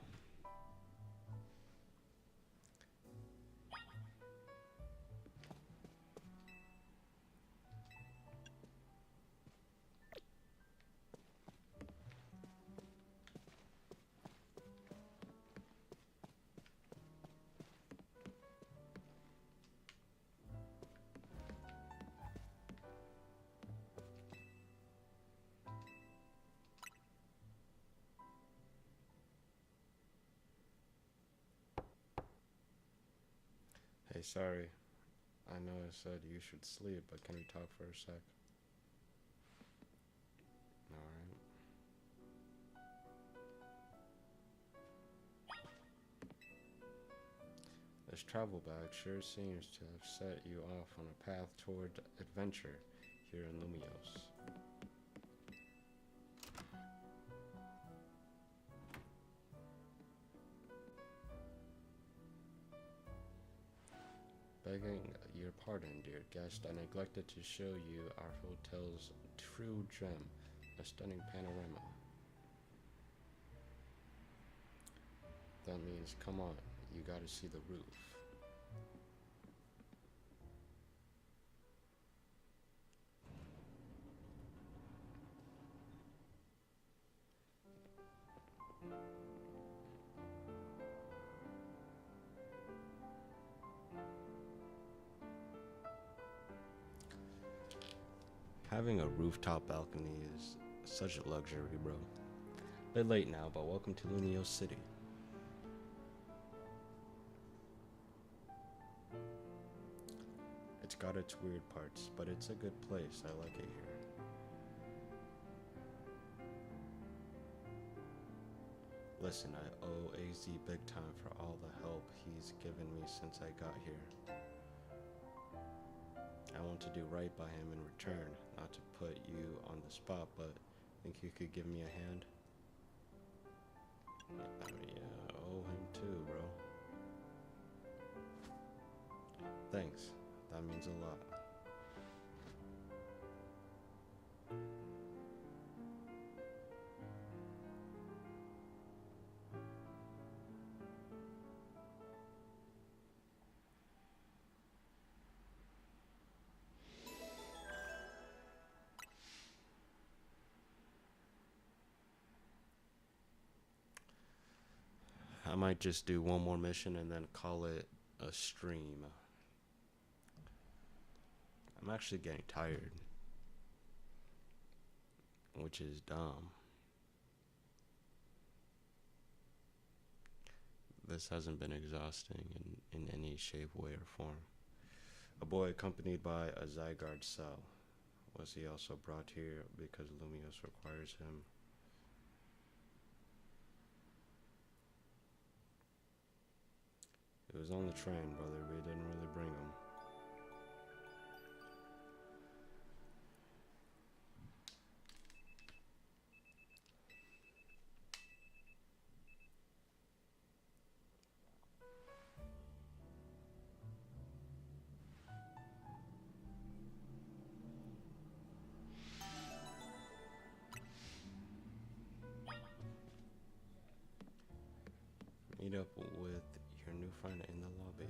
Hey, sorry. I know I said you should sleep, but can we talk for a sec? Alright. This travel bag sure seems to have set you off on a path toward adventure here in Lumios. Begging your pardon, dear guest, I neglected to show you our hotel's true gem, a stunning panorama. That means, come on, you gotta see the roof. Having a rooftop balcony is such a luxury, bro. Bit late now, but welcome to Lumios City. It's got its weird parts, but it's a good place. I like it here. Listen, I owe AZ big time for all the help he's given me since I got here. I want to do right by him in return, not to put you on the spot, but think you could give me a hand? I mean, yeah, I owe him too, bro. Thanks, that means a lot. I might just do one more mission and then call it a stream. I'm actually getting tired, which is dumb. This hasn't been exhausting in any shape, way, or form. A boy accompanied by a Zygarde cell. Was he also brought here because Lumios requires him? It was on the train, brother. We didn't really bring him. Meet up with your new friend in the lobby.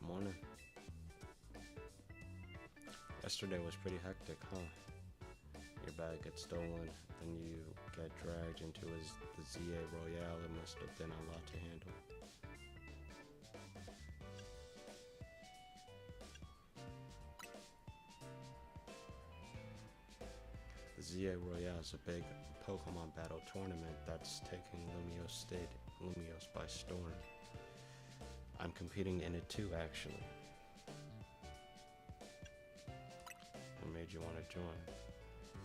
Morning. Yesterday was pretty hectic, huh? Your bag gets stolen, then you get dragged into the ZA Royale. It must have been a lot to handle. The ZA Royale is a big Pokemon battle tournament that's taking Lumios by storm. I'm competing in it too, actually. What made you want to join?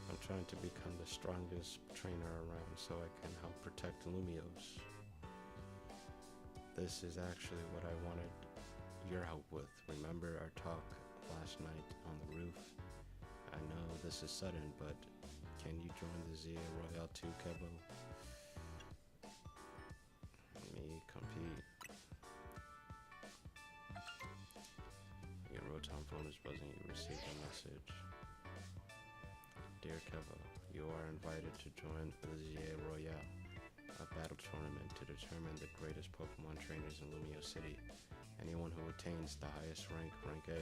I'm trying to become the strongest trainer around so I can help protect Lumios. This is actually what I wanted your help with. Remember our talk last night on the roof? I know this is sudden, but can you join the ZA Royale too, Kevo? Me compete. Your Rotom phone is buzzing. You received a message. Dear Kevo, you are invited to join the ZA Royale, a battle tournament to determine the greatest Pokemon trainers in Lumios City. Anyone who attains the highest rank, rank A,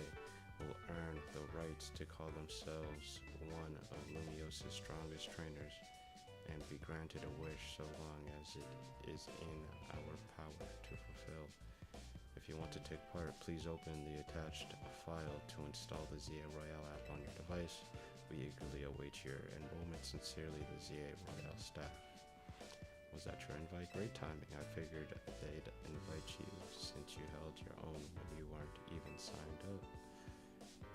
will earn the rights to call themselves one of Lumios' strongest trainers and be granted a wish so long as it is in our power to fulfill. If you want to take part, please open the attached file to install the ZA Royale app on your device. We eagerly await your enrollment. Sincerely, the ZA Royale staff. Was that your invite? Great timing. I figured they'd invite you since you held your own when you weren't even signed up.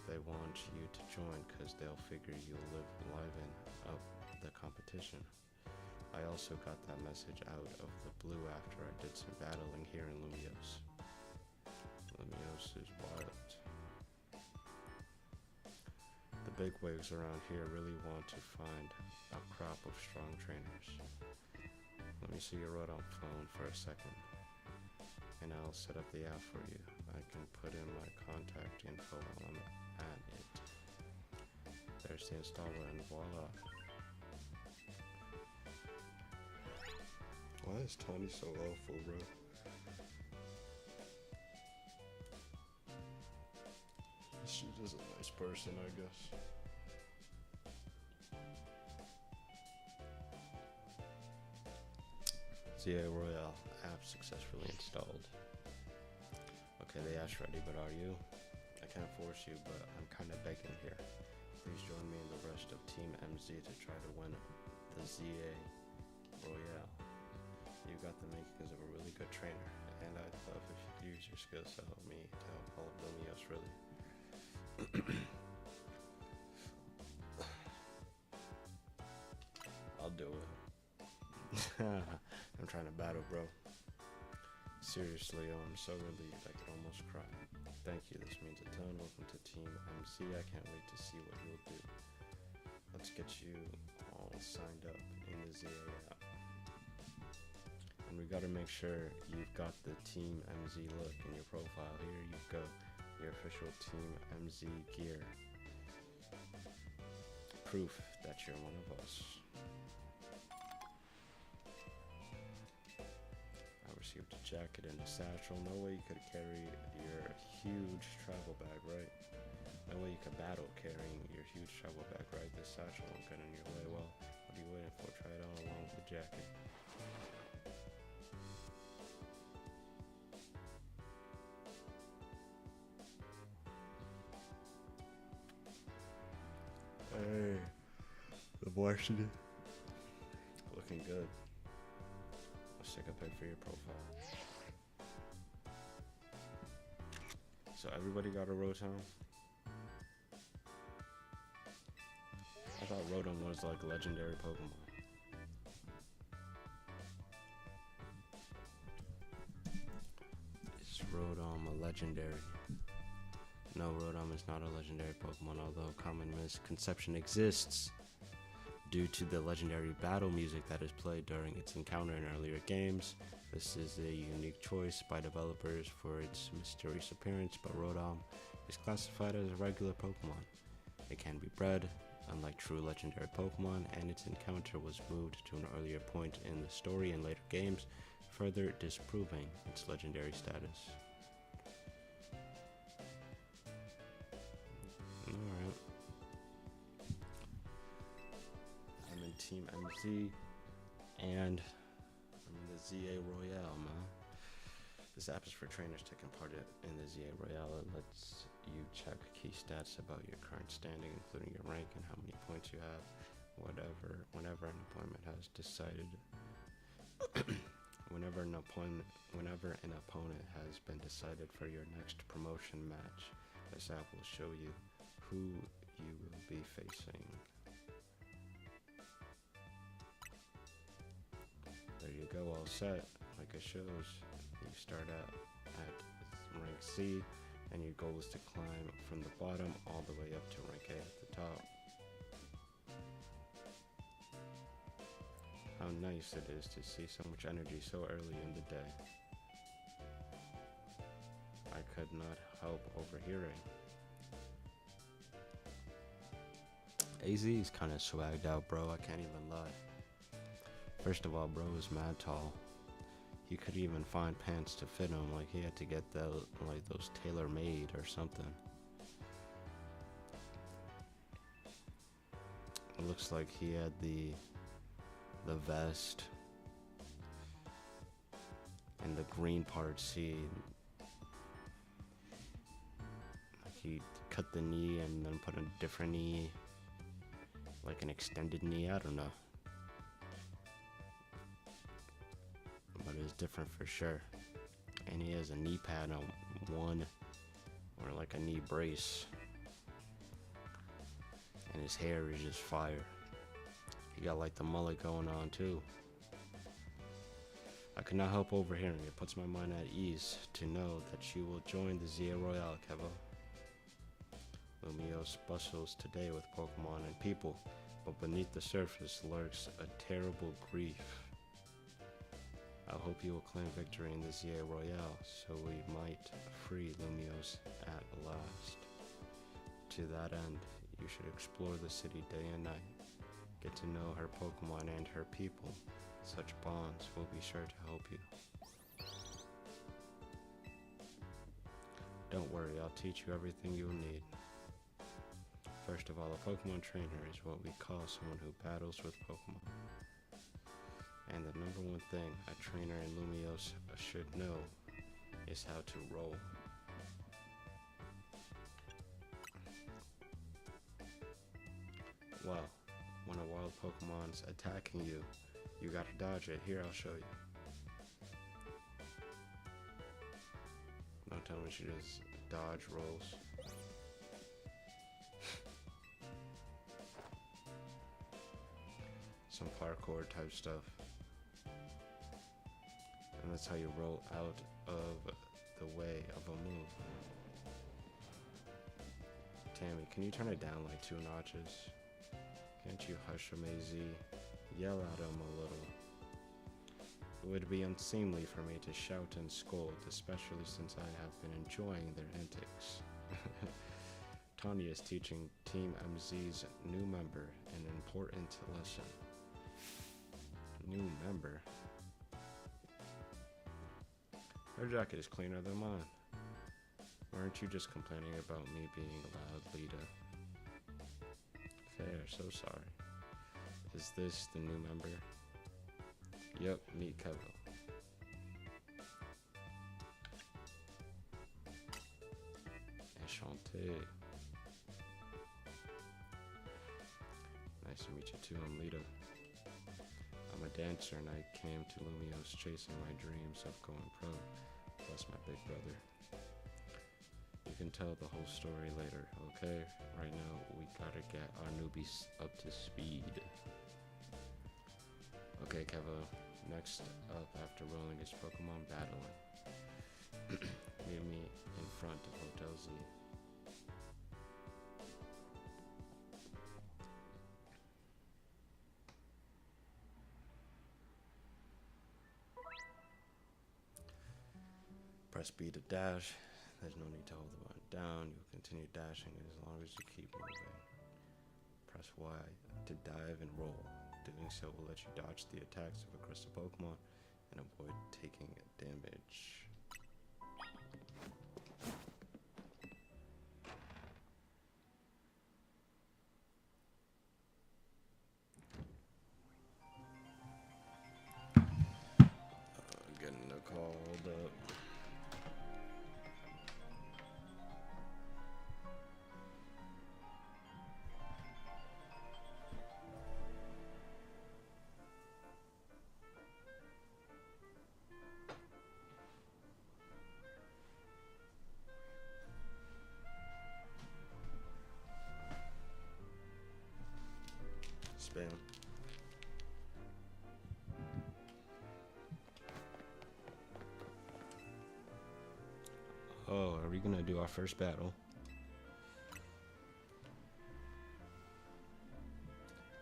They want you to join because they'll figure you'll liven up the competition. I also got that message out of the blue after I did some battling here in Lumios. Lumios is wild. The bigwigs around here really want to find a crop of strong trainers. Let me see your Rotom phone for a second, and I'll set up the app for you. I can put in my contact info while I'm at it. There's the installer, and voila. Why is Tony so awful, bro? She's just a nice person, I guess. ZA Royale app successfully installed. Okay, the app's ready, but are you? I can't force you, but I'm kind of begging here. Please join me and the rest of Team MZ to try to win the ZA Royale. You got the makings of a really good trainer, and I'd love if you'd use your skills to help me to help all of Lumios, really. I'll do it. I'm trying to battle, bro. Seriously, I'm so relieved I could almost cry. Thank you, this means a ton. Welcome to Team MC. I can't wait to see what you'll do. Let's get you all signed up in the ZA app. And we gotta make sure you've got the Team MZ look in your profile. Here you go, your official Team MZ gear. Proof that you're one of us. I received a jacket and a satchel. No way you could carry your huge travel bag, right? No way you could battle carrying your huge travel bag, right? This satchel won't get in your way. Well, what are you waiting for? Try it on along with the jacket. Hey, the varsity. Looking good. Let's take a pic for your profile. So everybody got a Rotom? I thought Rotom was like a legendary Pokemon. Is Rotom a legendary? No, Rotom is not a legendary Pokemon, although a common misconception exists due to the legendary battle music that is played during its encounter in earlier games. This is a unique choice by developers for its mysterious appearance, but Rotom is classified as a regular Pokemon. It can be bred, unlike true legendary Pokemon, and its encounter was moved to an earlier point in the story in later games, further disproving its legendary status. Alright. I'm in Team MZ, and I'm in the ZA Royale, man. This app is for trainers taking part in the ZA Royale. It lets you check key stats about your current standing, including your rank and how many points you have, whenever an opponent has decided whenever an opponent has been decided for your next promotion match. This app will show you who you will be facing. There you go, all set. Like it shows, you start out at rank C, and your goal is to climb from the bottom all the way up to rank A at the top. How nice it is to see so much energy so early in the day. I could not help overhearing. AZ is kind of swagged out, bro. I can't even lie. First of all, bro is mad tall. He could even find pants to fit him. Like he had to get those tailor-made or something. It looks like he had the vest and the green parts. He cut the knee and then put a different knee, like an extended knee. I don't know, but it's different for sure. And he has a knee pad on one, or like a knee brace. And his hair is just fire. He got like the mullet going on too. I could not help overhearing. It puts my mind at ease to know that you will join the ZA Royale, Kevo. Lumiose bustles today with Pokemon and people, but beneath the surface lurks a terrible grief. I hope you will claim victory in the ZA Royale, so we might free Lumiose at last. To that end, you should explore the city day and night, get to know her Pokemon and her people. Such bonds will be sure to help you. Don't worry, I'll teach you everything you'll need. First of all, a Pokemon trainer is what we call someone who battles with Pokemon. And the number one thing a trainer in Lumiose should know is how to roll. Well, when a wild Pokemon's attacking you, you gotta dodge it. Here, I'll show you. Don't tell me she just dodge rolls. Some parkour type stuff. And that's how you roll out of the way of a move. Tammy, can you turn it down like 2 notches? Can't you hush him, AZ? Yell at him a little. It would be unseemly for me to shout and scold, especially since I have been enjoying their antics. Tanya is teaching Team MZ's new member an important lesson. New member? Her jacket is cleaner than mine. Weren't you just complaining about me being a loud leader? Fair, so sorry. Is this the new member? Yep, meet Kevo. Enchanté. Nice to meet you too, I'm Lita. I'm a dancer and I came to Lumiose chasing my dreams of going pro. Plus my big brother. You can tell the whole story later, okay? Right now, we gotta get our newbies up to speed. Okay, Kevo. Next up after rolling is Pokemon battling. Meet me in front of Hotel Z. Press B to dash. There's no need to hold the button down. You'll continue dashing as long as you keep moving. Press Y to dive and roll. Doing so will let you dodge the attacks of a crystal Pokemon and avoid taking damage. Getting the call up. Spam. Oh, are we gonna do our first battle?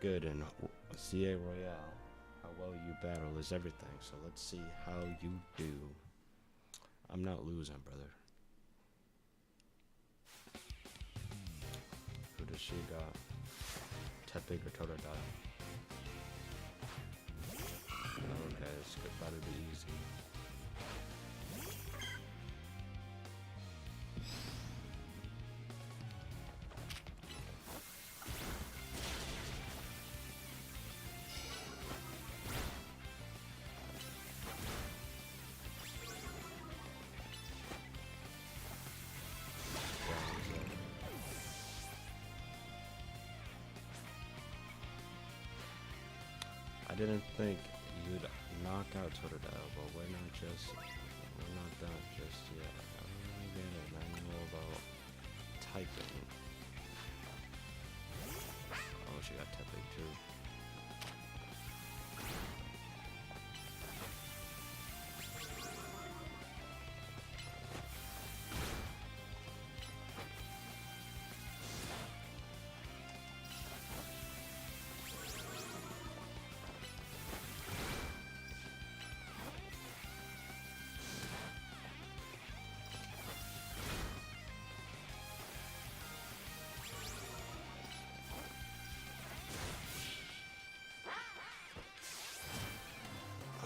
Good, and CA Royale. How well you battle is everything, so let's see how you do. I'm not losing, brother. Who does she got? Tepig or Totodile? Okay, it's about to be easy. didn't think you'd knock out Totodile, but we're not done just yet. I get it. I know about typing. Oh, she got Tepe too.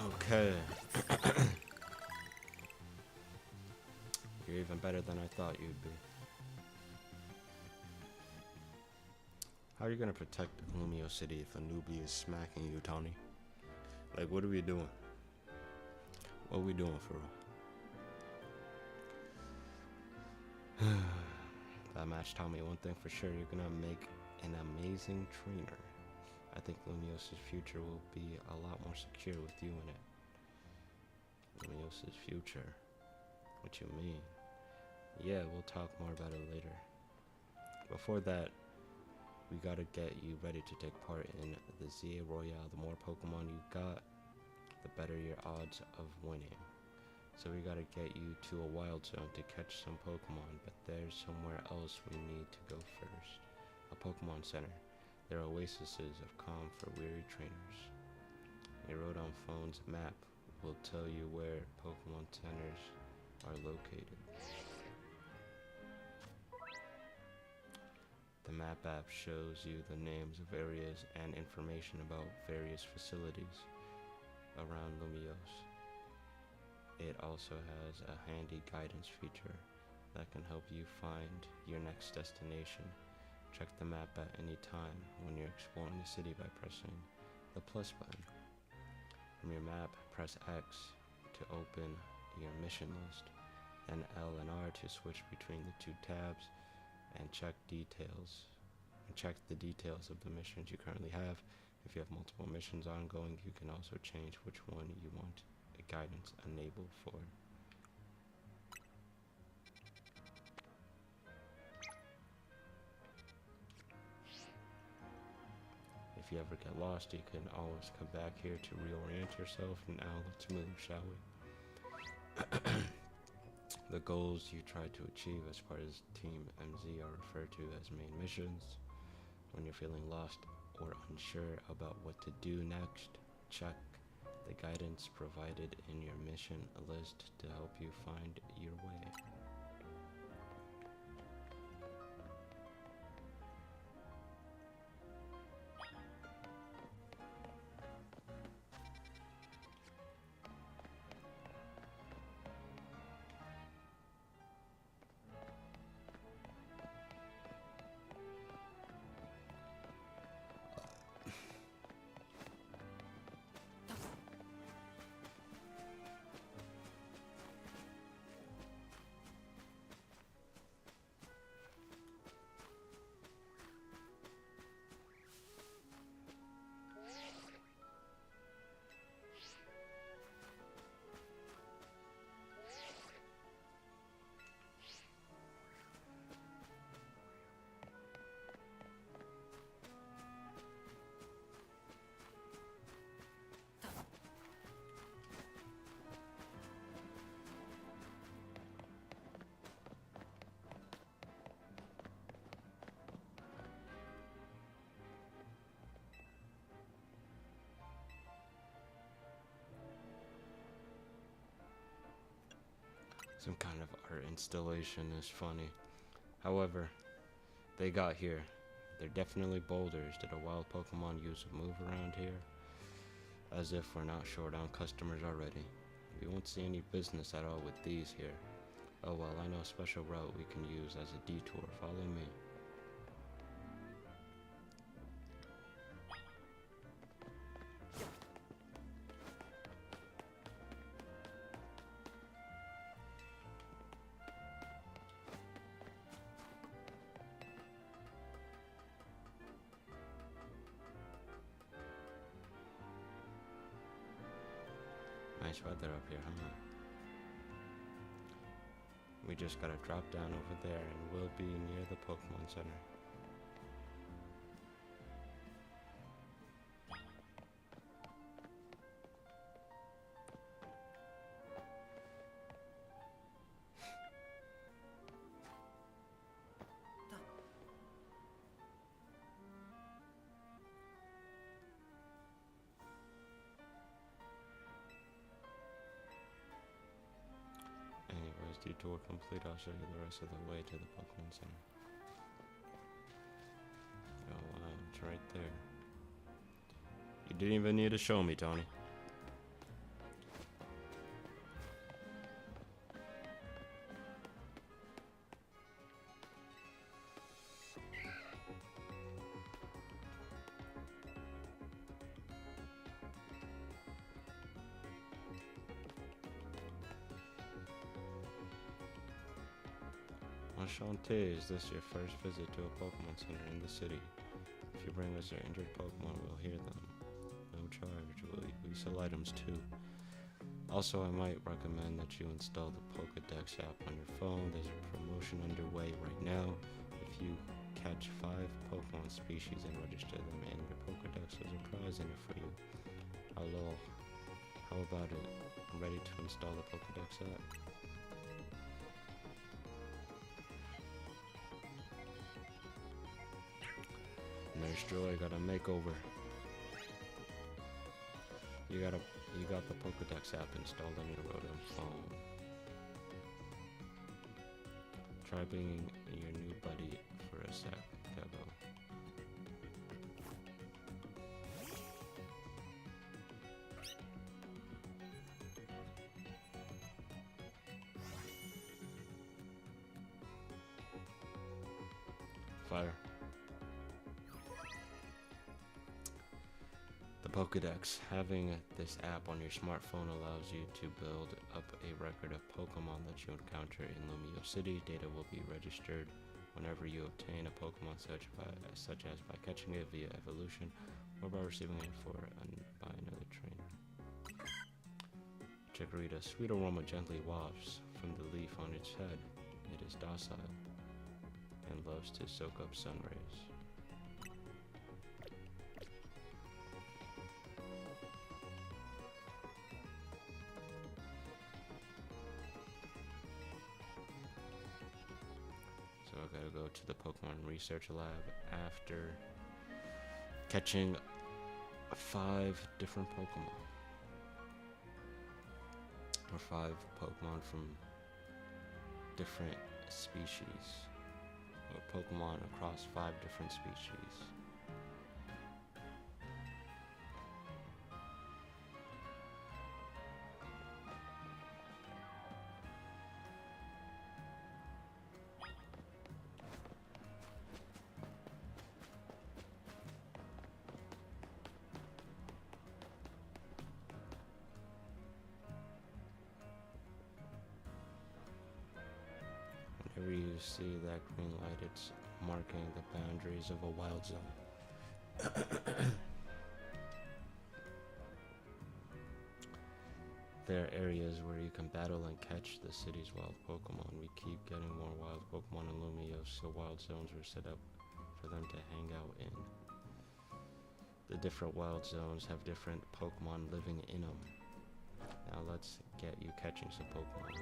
Okay. You're even better than I thought you'd be. How are you gonna protect Lumio City if a newbie is smacking you, Tony? Like, what are we doing? What are we doing for real? That match taught me one thing for sure. You're gonna make an amazing trainer. I think Lumios's future will be a lot more secure with you in it. Lumios's future? What you mean? Yeah, we'll talk more about it later. Before that, we gotta get you ready to take part in the ZA Royale. The more Pokemon you got, the better your odds of winning. So we gotta get you to a wild zone to catch some Pokemon, but there's somewhere else we need to go first. A Pokemon Center. There are oases of calm for weary trainers. A Rodon phone's map will tell you where Pokemon centers are located. The map app shows you the names of areas and information about various facilities around Lumiose. It also has a handy guidance feature that can help you find your next destination. Check the map at any time when you're exploring the city by pressing the plus button. From your map, press X to open your mission list, then L and R to switch between the two tabs and check the details of the missions you currently have. If you have multiple missions ongoing, you can also change which one you want a guidance enabled for. If you ever get lost, you can always come back here to reorient yourself. Now let's move, shall we? The goals you try to achieve as part of Team MZ are referred to as main missions. When you're feeling lost or unsure about what to do next, check the guidance provided in your mission list to help you find your way. Some kind of art installation is funny. However, they got here. They're definitely boulders. Did a wild Pokemon use a move around here? As if we're not short on customers already. We won't see any business at all with these here. Oh well, I know a special route we can use as a detour. Follow me. nice weather up here, huh? We just gotta drop down over there and we'll be near the Pokemon Center. Anyways, detour complete. I'll show you the rest of the way to the Pokemon Center. Oh wow, it's right there. You didn't even need to show me, Tony. Enchanté, is this your first visit to a Pokemon Center in the city? If you bring us your injured Pokemon, we'll hear them. No charge. We sell items too. Also, I might recommend that you install the Pokédex app on your phone. There's a promotion underway right now. If you catch 5 Pokemon species and register them in your Pokédex, there's a prize in it for you. Hello. How about it? I'm ready to install the Pokédex app. Nurse Joy got a makeover. You got the Pokédex app installed on your Rotom phone. Try being your new buddy for a sec, Debo. Fire. Pokédex. Having this app on your smartphone allows you to build up a record of Pokemon that you encounter in Lumio City. Data will be registered whenever you obtain a Pokemon such as by catching it via evolution or by receiving it by another trainer. Chikorita. Sweet aroma gently wafts from the leaf on its head. It is docile and loves to soak up sun rays. So I gotta go to the Pokemon Research Lab after catching 5 different Pokemon. Or 5 Pokemon from different species. Or Pokemon across 5 different species. Whenever you see that green light, it's marking the boundaries of a wild zone. There are areas where you can battle and catch the city's wild Pokemon. We keep getting more wild Pokemon in Lumio, so wild zones were set up for them to hang out in. The different wild zones have different Pokemon living in them. Now let's get you catching some Pokemon.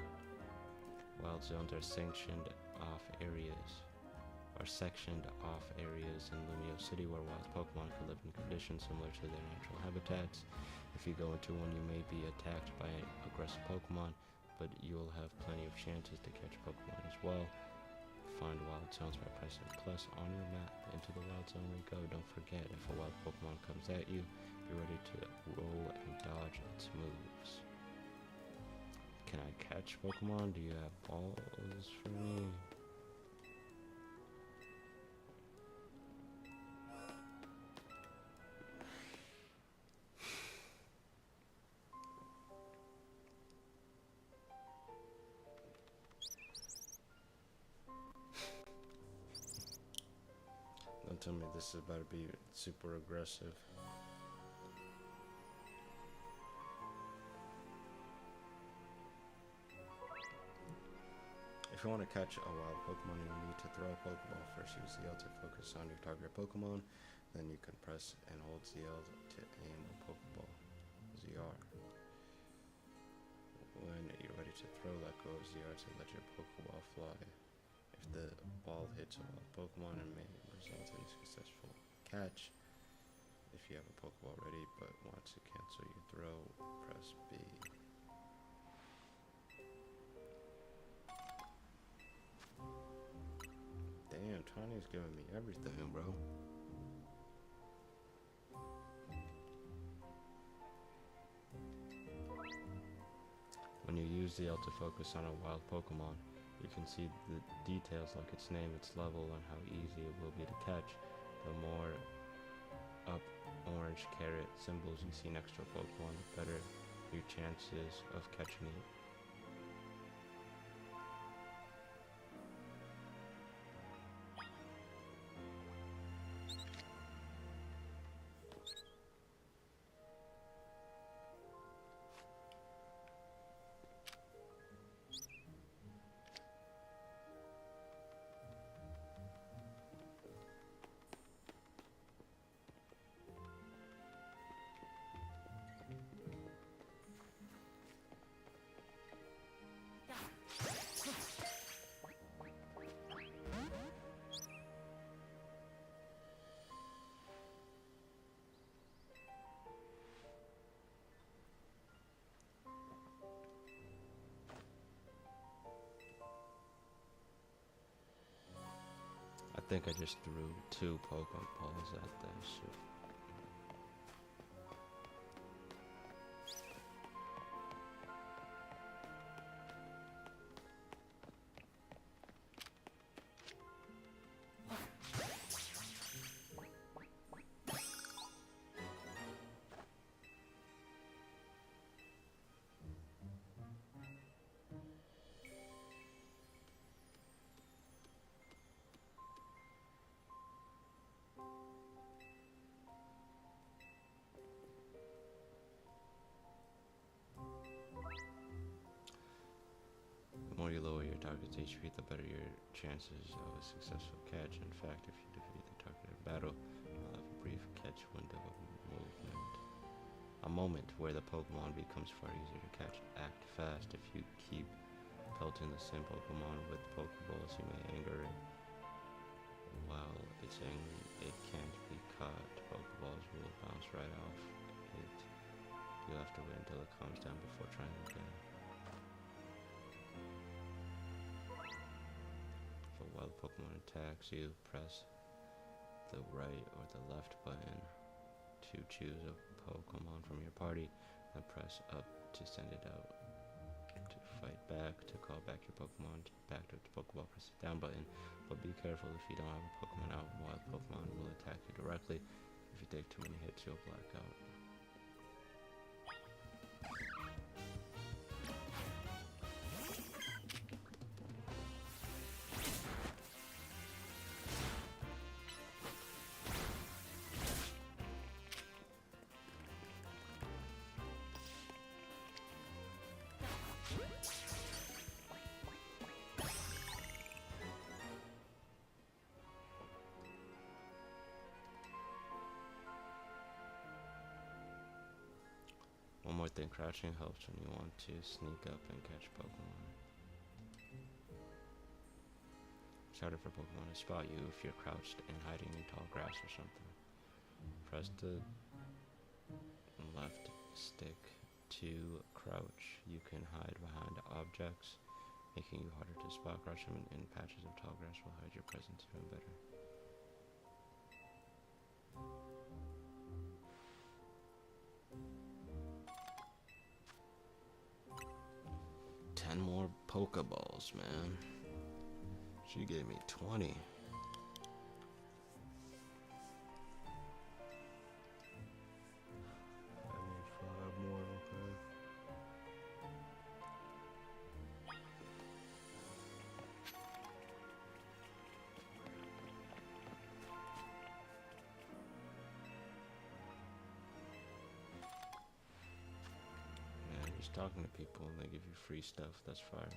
Wild zones are sectioned off areas in Lumio City where wild Pokemon can live in conditions similar to their natural habitats. If you go into one, you may be attacked by aggressive Pokemon, but you'll have plenty of chances to catch Pokemon as well. Find wild zones by pressing plus on your map. Into the wild zone we go. Don't forget, if a wild Pokemon comes at you, be ready to roll and dodge its moves. Can I catch Pokemon? Do you have balls for me? Don't tell me this is about to be super aggressive. If you want to catch a wild Pokemon, you need to throw a Pokeball. First, use ZL to focus on your target Pokemon. Then you can press and hold ZL to aim a Pokeball. ZR. When you're ready to throw, let go of ZR to let your Pokeball fly. If the ball hits a wild Pokemon, it may result in a successful catch. If you have a Pokeball ready but want to cancel your throw, press B. Damn, Tiny's giving me everything, bro. When you use the L to focus on a wild Pokemon, you can see the details like its name, its level, and how easy it will be to catch. The more up orange carrot symbols you see next to a Pokemon, the better your chances of catching it. I think I just threw 2 Pokeballs at that shit. The more you lower your target's HP, the better your chances of a successful catch. In fact, if you defeat the target in battle, you'll have a brief catch window of movement. A moment where the Pokemon becomes far easier to catch. Act fast. If you keep pelting the same Pokemon with Pokeballs, you may anger it. While it's angry, it can't be caught. Pokeballs will bounce right off it. You'll have to wait until it calms down before trying again. If a wild Pokemon attacks you, press the right or the left button to choose a Pokemon from your party, then press up to send it out. To fight back, to call back your Pokemon back to the Pokeball, press the down button. But be careful, if you don't have a Pokemon out, wild Pokemon will attack you directly. If you take too many hits, you'll black out. One more thing, crouching helps when you want to sneak up and catch Pokemon. Shout out for Pokemon to spot you if you're crouched and hiding in tall grass or something. Press the left stick to crouch. You can hide behind objects, making you harder to spot. Crouching in patches of tall grass will hide your presence even better. More Pokeballs, man. She gave me 20. I need 5 more, okay. Talking to people and they give you free stuff, that's fire.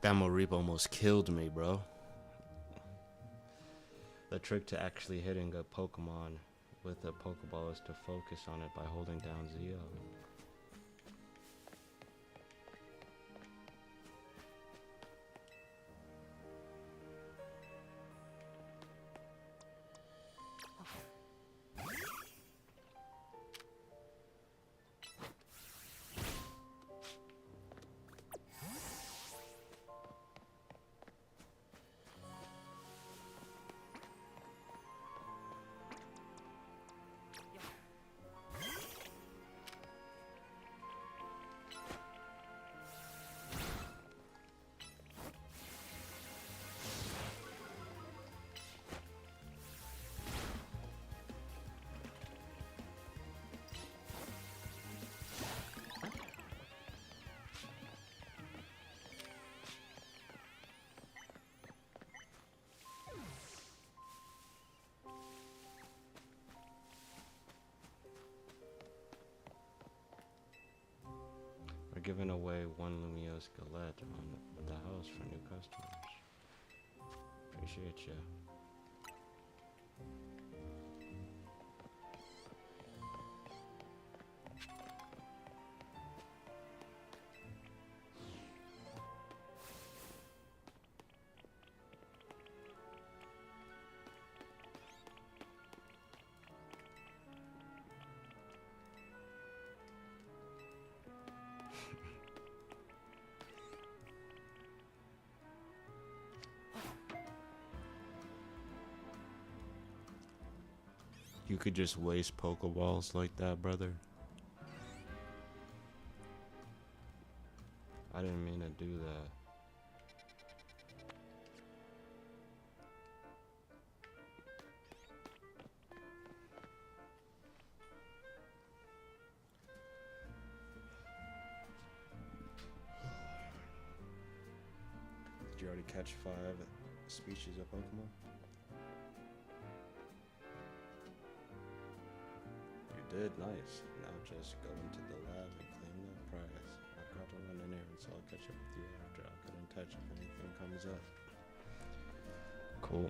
That Mareep almost killed me, bro. The trick to actually hitting a Pokemon with a Pokeball is to focus on it by holding down ZO. We're giving away one Lumio Skelette on the house for new customers. Appreciate you. You could just waste Pokeballs like that, brother. I didn't mean to do that. Did you already catch 5 species of Pokemon? Did nice. Now just go into the lab and claim that prize. I've got to run an errand, so I'll catch up with you after. I'll get in touch if anything comes up. Cool.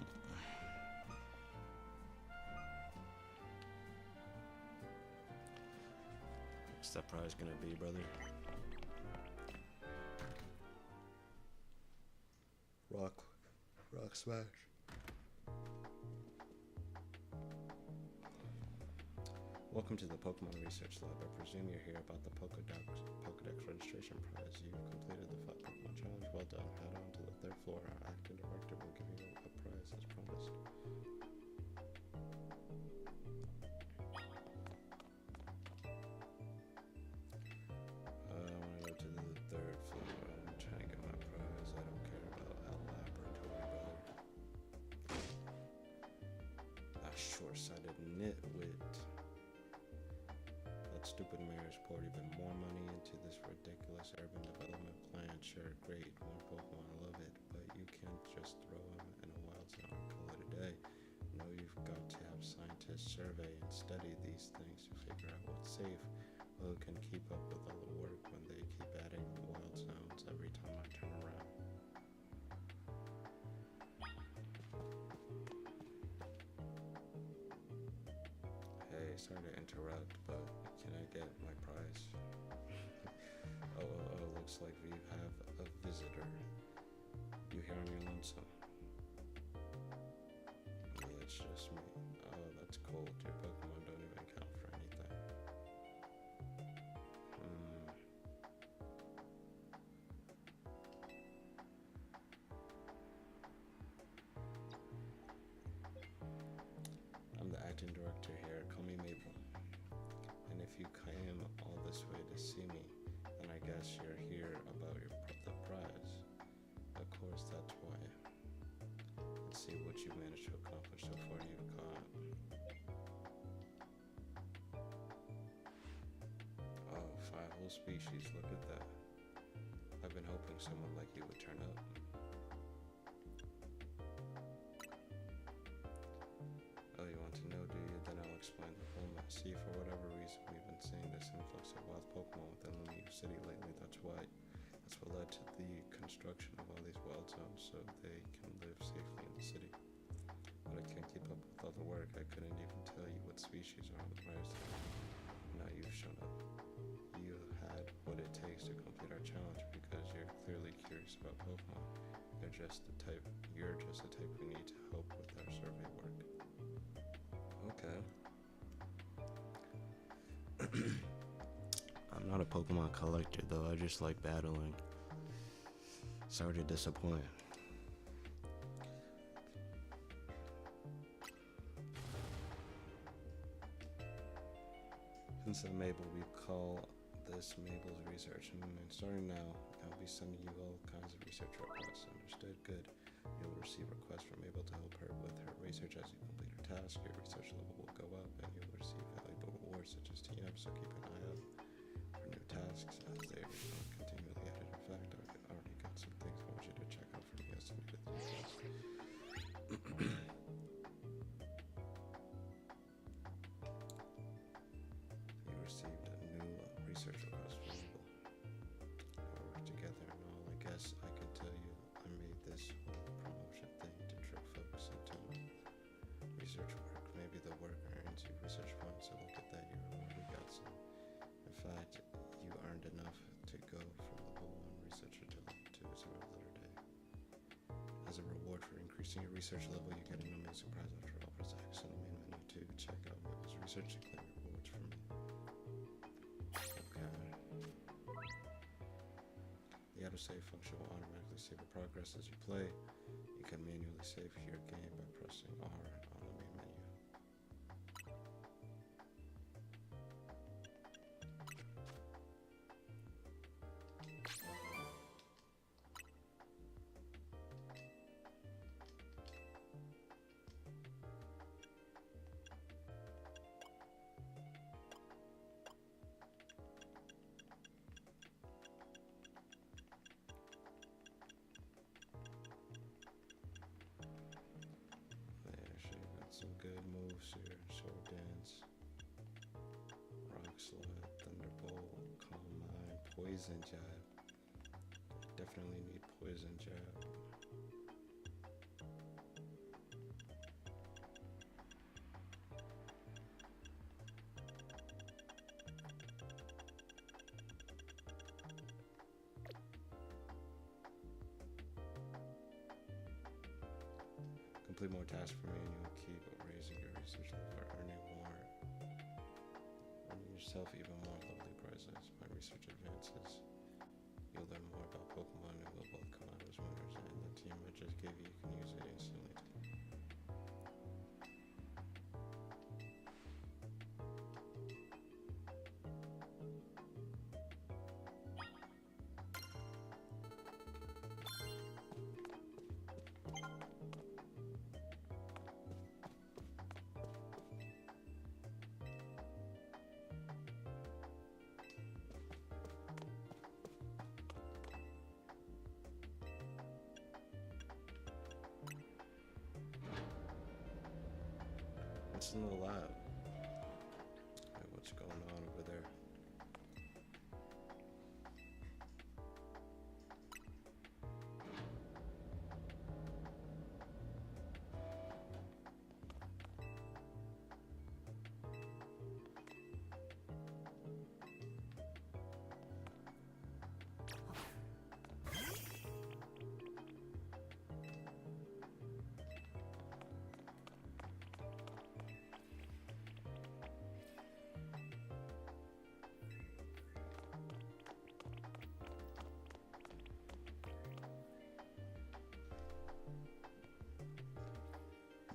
What's that prize gonna be, brother? Rock smash. Welcome to the Pokemon Research Lab. I presume you're here about the Pokedex registration prize. You've completed the 5 Pokemon challenge. Well done. Head on to the 3rd floor. Our acting director will give you a prize as promised. I want to go to the 3rd floor. I'm trying to get my prize. I don't care about our laboratory, brother. Ah, short-sighted nitwit. Stupid mayor's poured even more money into this ridiculous urban development plan. Sure, great, more Pokemon, I love it, but you can't just throw them in a wild zone and call it a day. No, you've got to have scientists survey and study these things to figure out what's safe. Who can keep up with all the work when they keep adding wild zones every time I turn around? Hey, sorry to interrupt, but can I get my prize? oh, looks like we have a visitor. You here on your lonesome? Yeah, it's just me. Oh, that's cold. Your Pokemon don't even count for anything. I'm the acting director here. Call me Maple. And if you came all this way to see me, then I guess you're here about the prize. Of course, that's why. Let's see what you've managed to accomplish so far. You've caught. Oh, 5 whole species. Look at that. I've been hoping someone like you would turn up. Oh, you want to know, do you? Then I'll explain the whole mess. See, for whatever reason, we've been seeing this influx of wild Pokemon within Lumio City lately. That's what also led to the construction of all these wild zones so they can live safely in the city. But I can't keep up with all the work. I couldn't even tell you what species are on the rise. Now you've shown up. You had what it takes to complete our challenge because you're clearly curious about Pokemon. You're just the type we need to help with our survey work. Okay. I'm not a Pokemon collector though, I just like battling. Sorry to disappoint. Instead of Mabel, we call this Mabel's research. And starting now, I'll be sending you all kinds of research requests. Understood? Good. You'll receive requests from Mabel to help her with her research as you complete her task. Your research level will go up, and you'll receive valuable rewards such as TM. So keep an eye out for new tasks as they are continually added. In fact, I already got some things I want you to check out for the estimated tasks. You received a new research request from Mabel. We worked together and all. I guess I could tell you I made this whole promotion thing to trick folks into research work. Maybe the work earns you research points, so look at that. You already got some. In fact, you earned enough to go from level 1 researcher to level 2 0 letter day. As a reward for increasing your research level, you get an amazing prize after all. Press X in the main menu to check out Mabel's research and claim rewards from me. Okay. The autosave function will automatically save your progress as you play. You can manually save your game by pressing R on the main menu. Some good moves here. Sword Dance, Rock Slide, Thunderbolt, Calm Mind, Poison Jab. Definitely need Poison Jab. Complete more tasks for me and you'll keep raising your research level, earning yourself even more lovely prizes. My research advances. You'll learn more about Pokemon and we'll both come out as winners. And the team I just gave you, you can use it instantly. What's in the lab? Right, what's going on over there?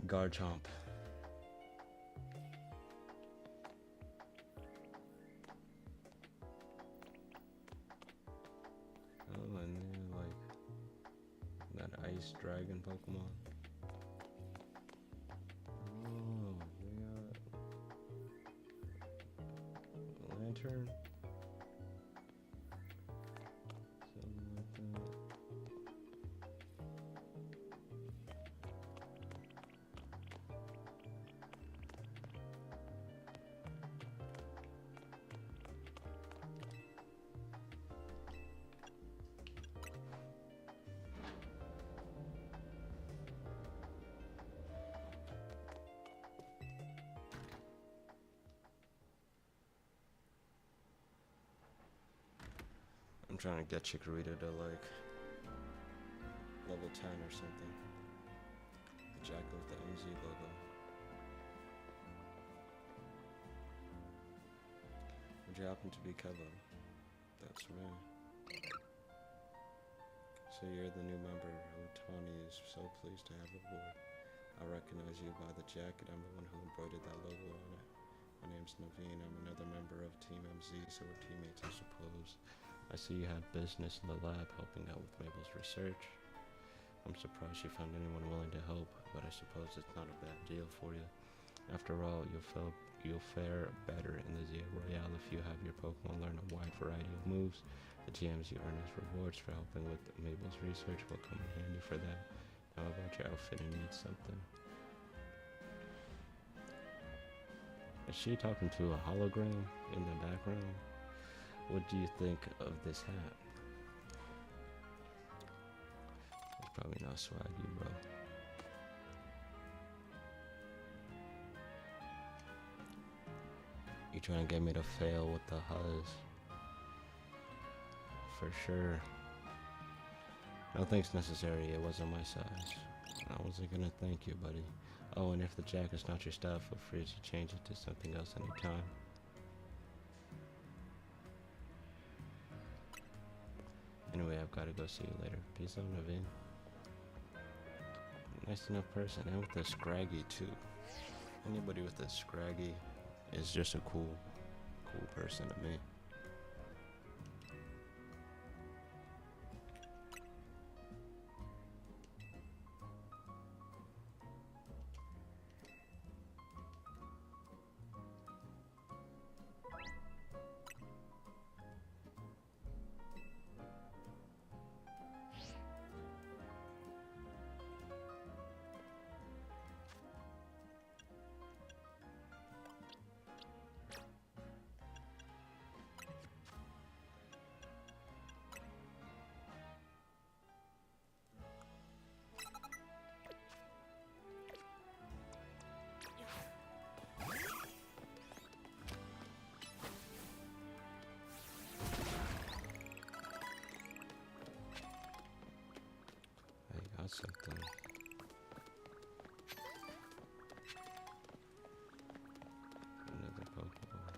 Garchomp. Oh, and then like that ice dragon Pokemon. Oh, we got Lantern. Something like that. trying to get Chikorita to like level 10 or something. The jacket with the MZ logo. Would you happen to be Kevin? That's me. So you're the new member who Tawny is so pleased to have aboard. I recognize you by the jacket. I'm the one who embroidered that logo on it. My name's Naveen. I'm another member of Team MZ, so we're teammates, I suppose. I see you have business in the lab helping out with Mabel's research. I'm surprised you found anyone willing to help, but I suppose it's not a bad deal for you. After all, you'll fare better in the Zia Royale if you have your Pokemon learn a wide variety of moves. The GMs you earn as rewards for helping with Mabel's research will come in handy for that. Now about your outfit, it needs something. Is she talking to a hologram in the background? What do you think of this hat? It's probably not swaggy, bro. You trying to get me to fail with the Huzz? For sure. No thanks necessary, it wasn't my size. I wasn't gonna thank you, buddy. Oh, and if the jacket's not your style, feel free to change it to something else anytime. Anyway, I've gotta go, see you later. Peace out, Naveen. Nice enough person, and with a scraggy too. Anybody with a scraggy is just a cool person to me. I got something. Another Pokeball.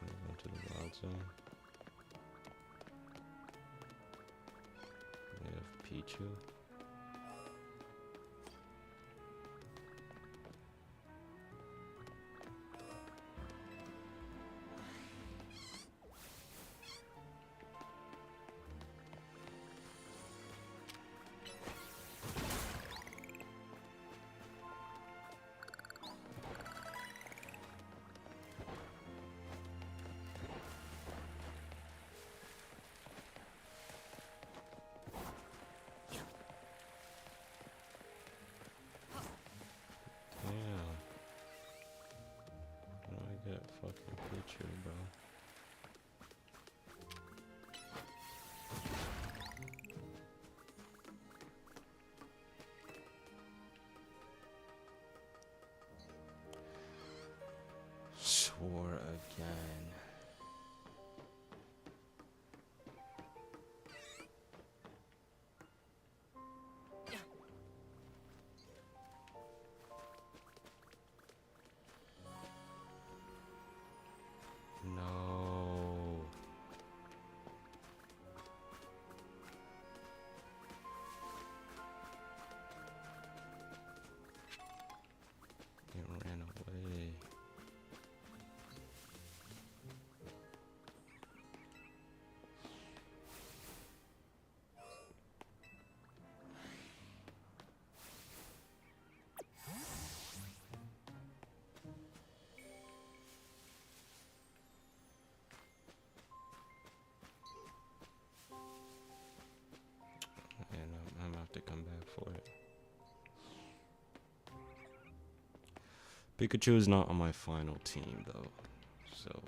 Move on to the wild zone. We have Pichu. Get fucking Pichu, bro. Swore again. No. It ran away. And I'm gonna have to come back for it. Pikachu is not on my final team though, so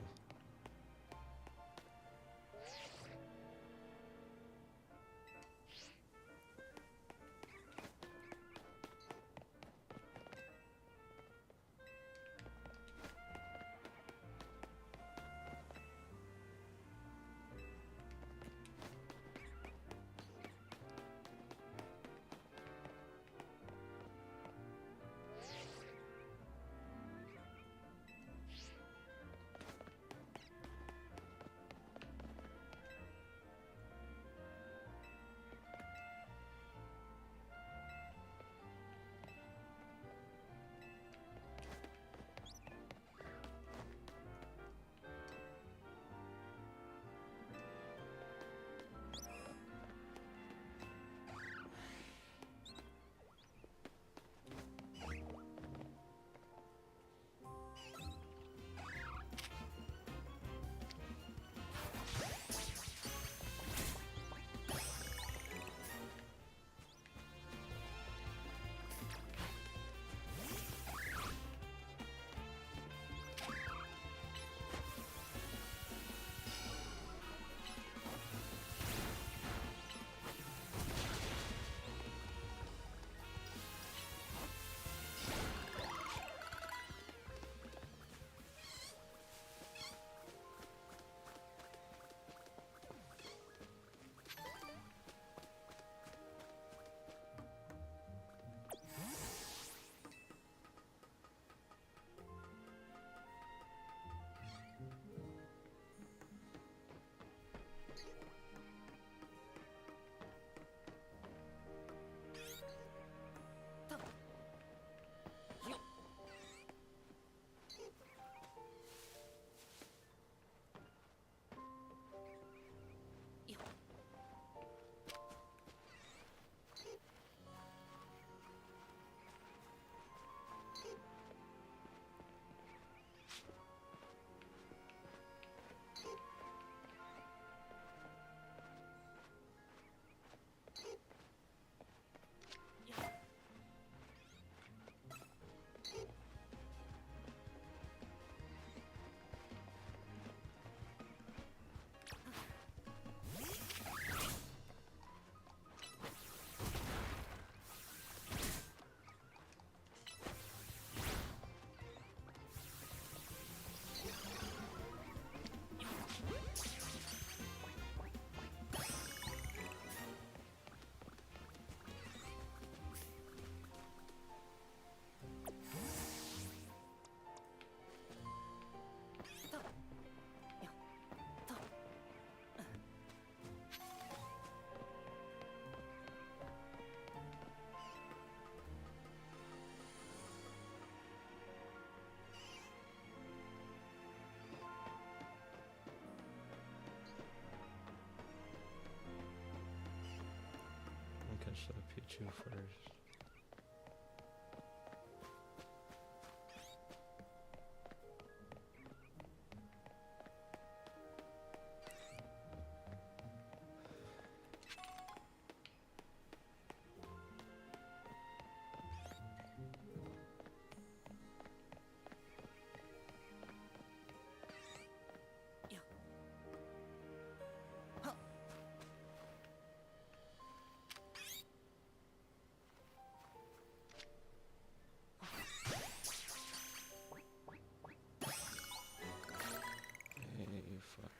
you first. Hey, fuck.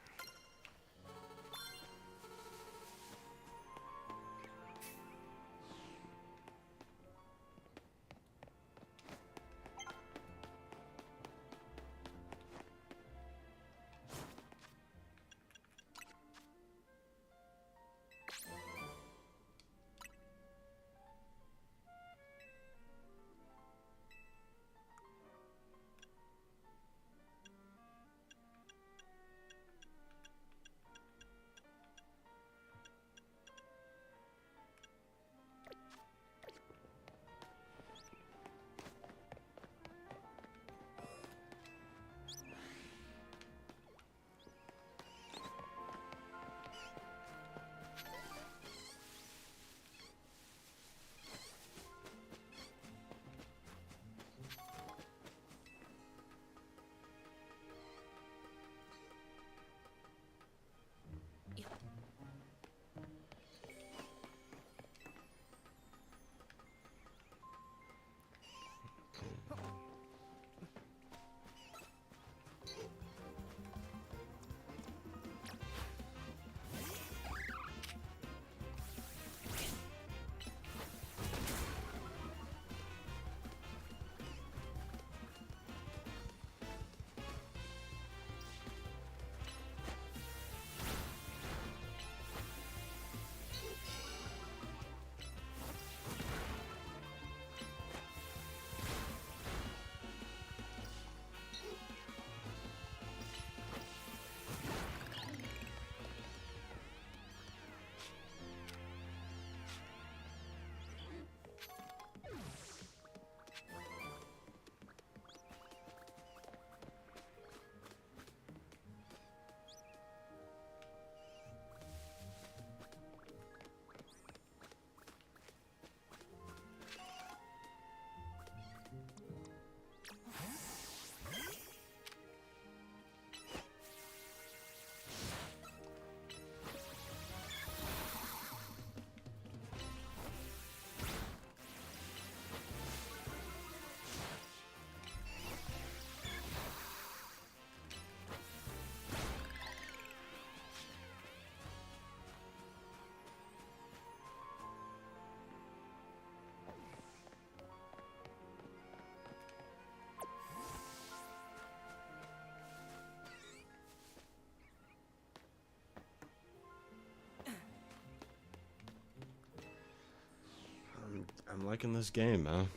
I'm liking this game, man.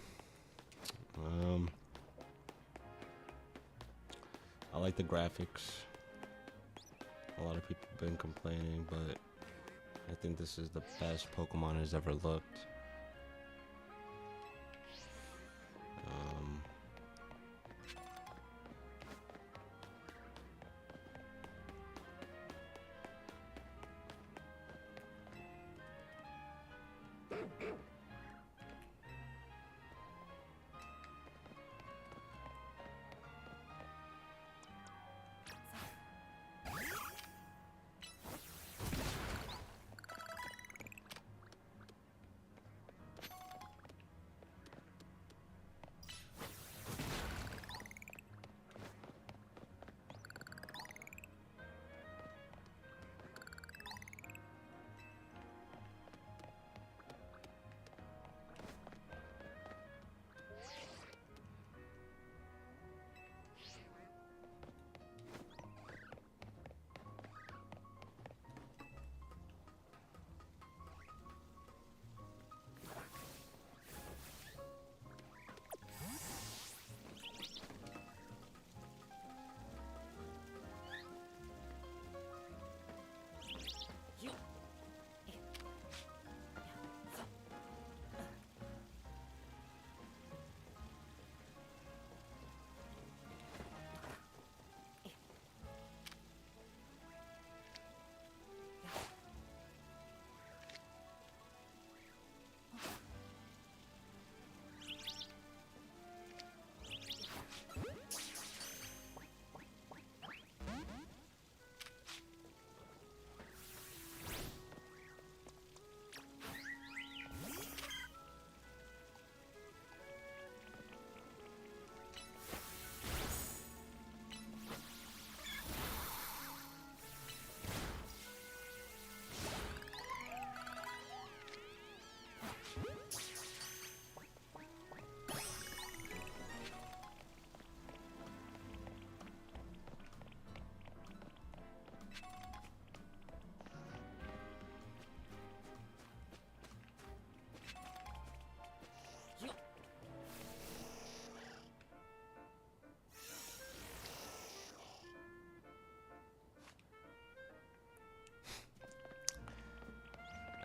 I like the graphics. A lot of people have been complaining, but I think this is the best Pokemon has ever looked.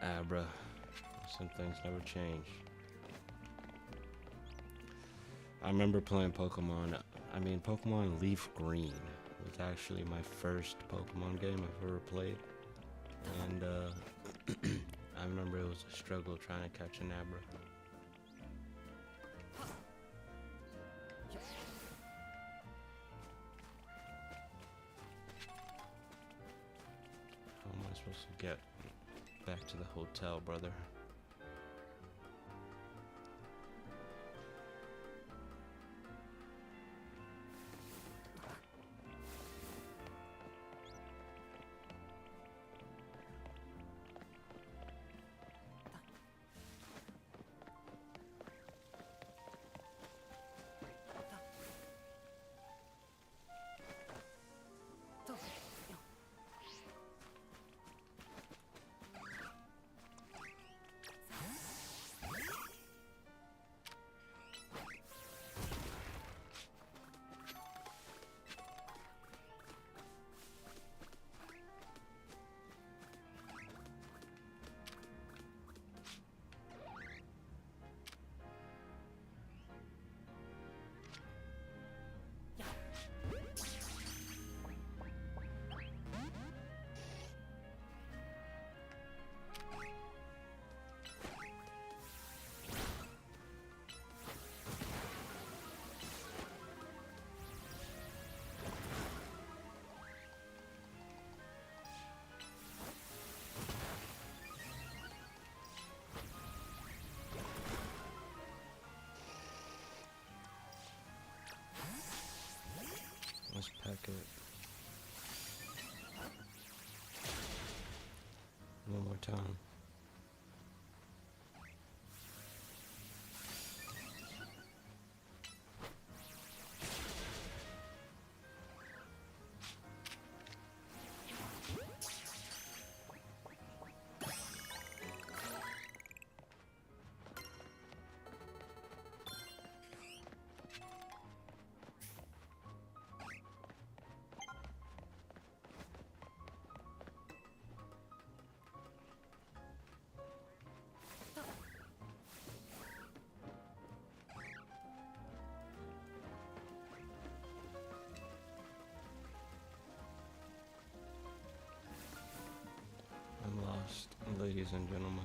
Abra. Some things never change. I remember playing Pokemon. I mean, Pokemon Leaf Green was actually my first Pokemon game I've ever played. And I remember it was a struggle trying to catch an Abra. How am I supposed to get back to the hotel, brother? Let's pack it one more time. I'm lost, ladies and gentlemen.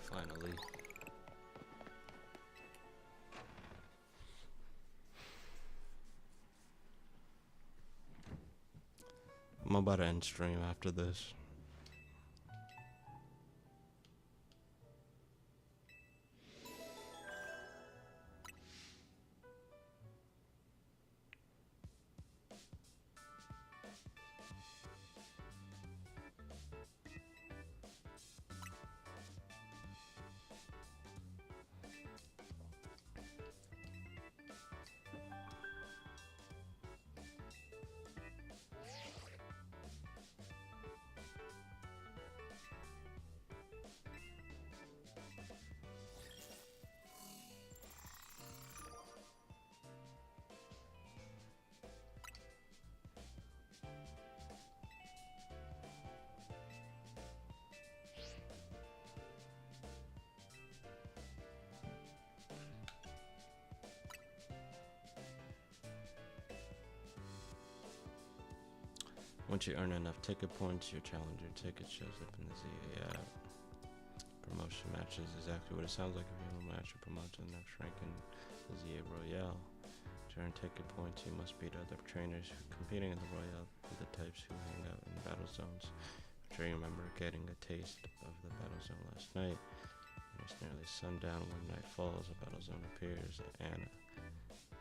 Finally. I'm about to end stream after this. Once you earn enough ticket points, your challenger ticket shows up in the ZA app. Promotion matches exactly what it sounds like. If you have a match, you promote to the next rank in the ZA Royale. To earn ticket points, you must beat other trainers competing in the Royale with the types who hang out in battle zones. stream. I remember getting a taste of the battle zone last night. And it's nearly sundown when night falls. A battle zone appears, and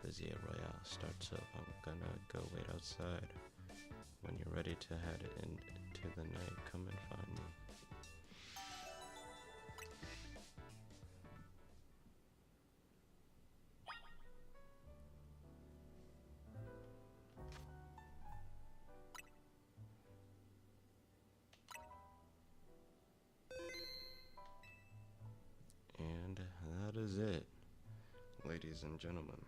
the Zia Royale starts up. I'm gonna go wait outside. When you're ready to head into the night, come and find me. And that is it, ladies and gentlemen.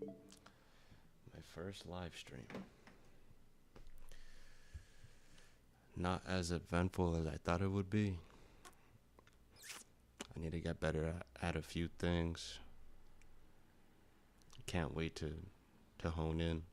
My first live stream. Not as eventful as I thought it would be. I need to get better at a few things. Can't wait to hone in.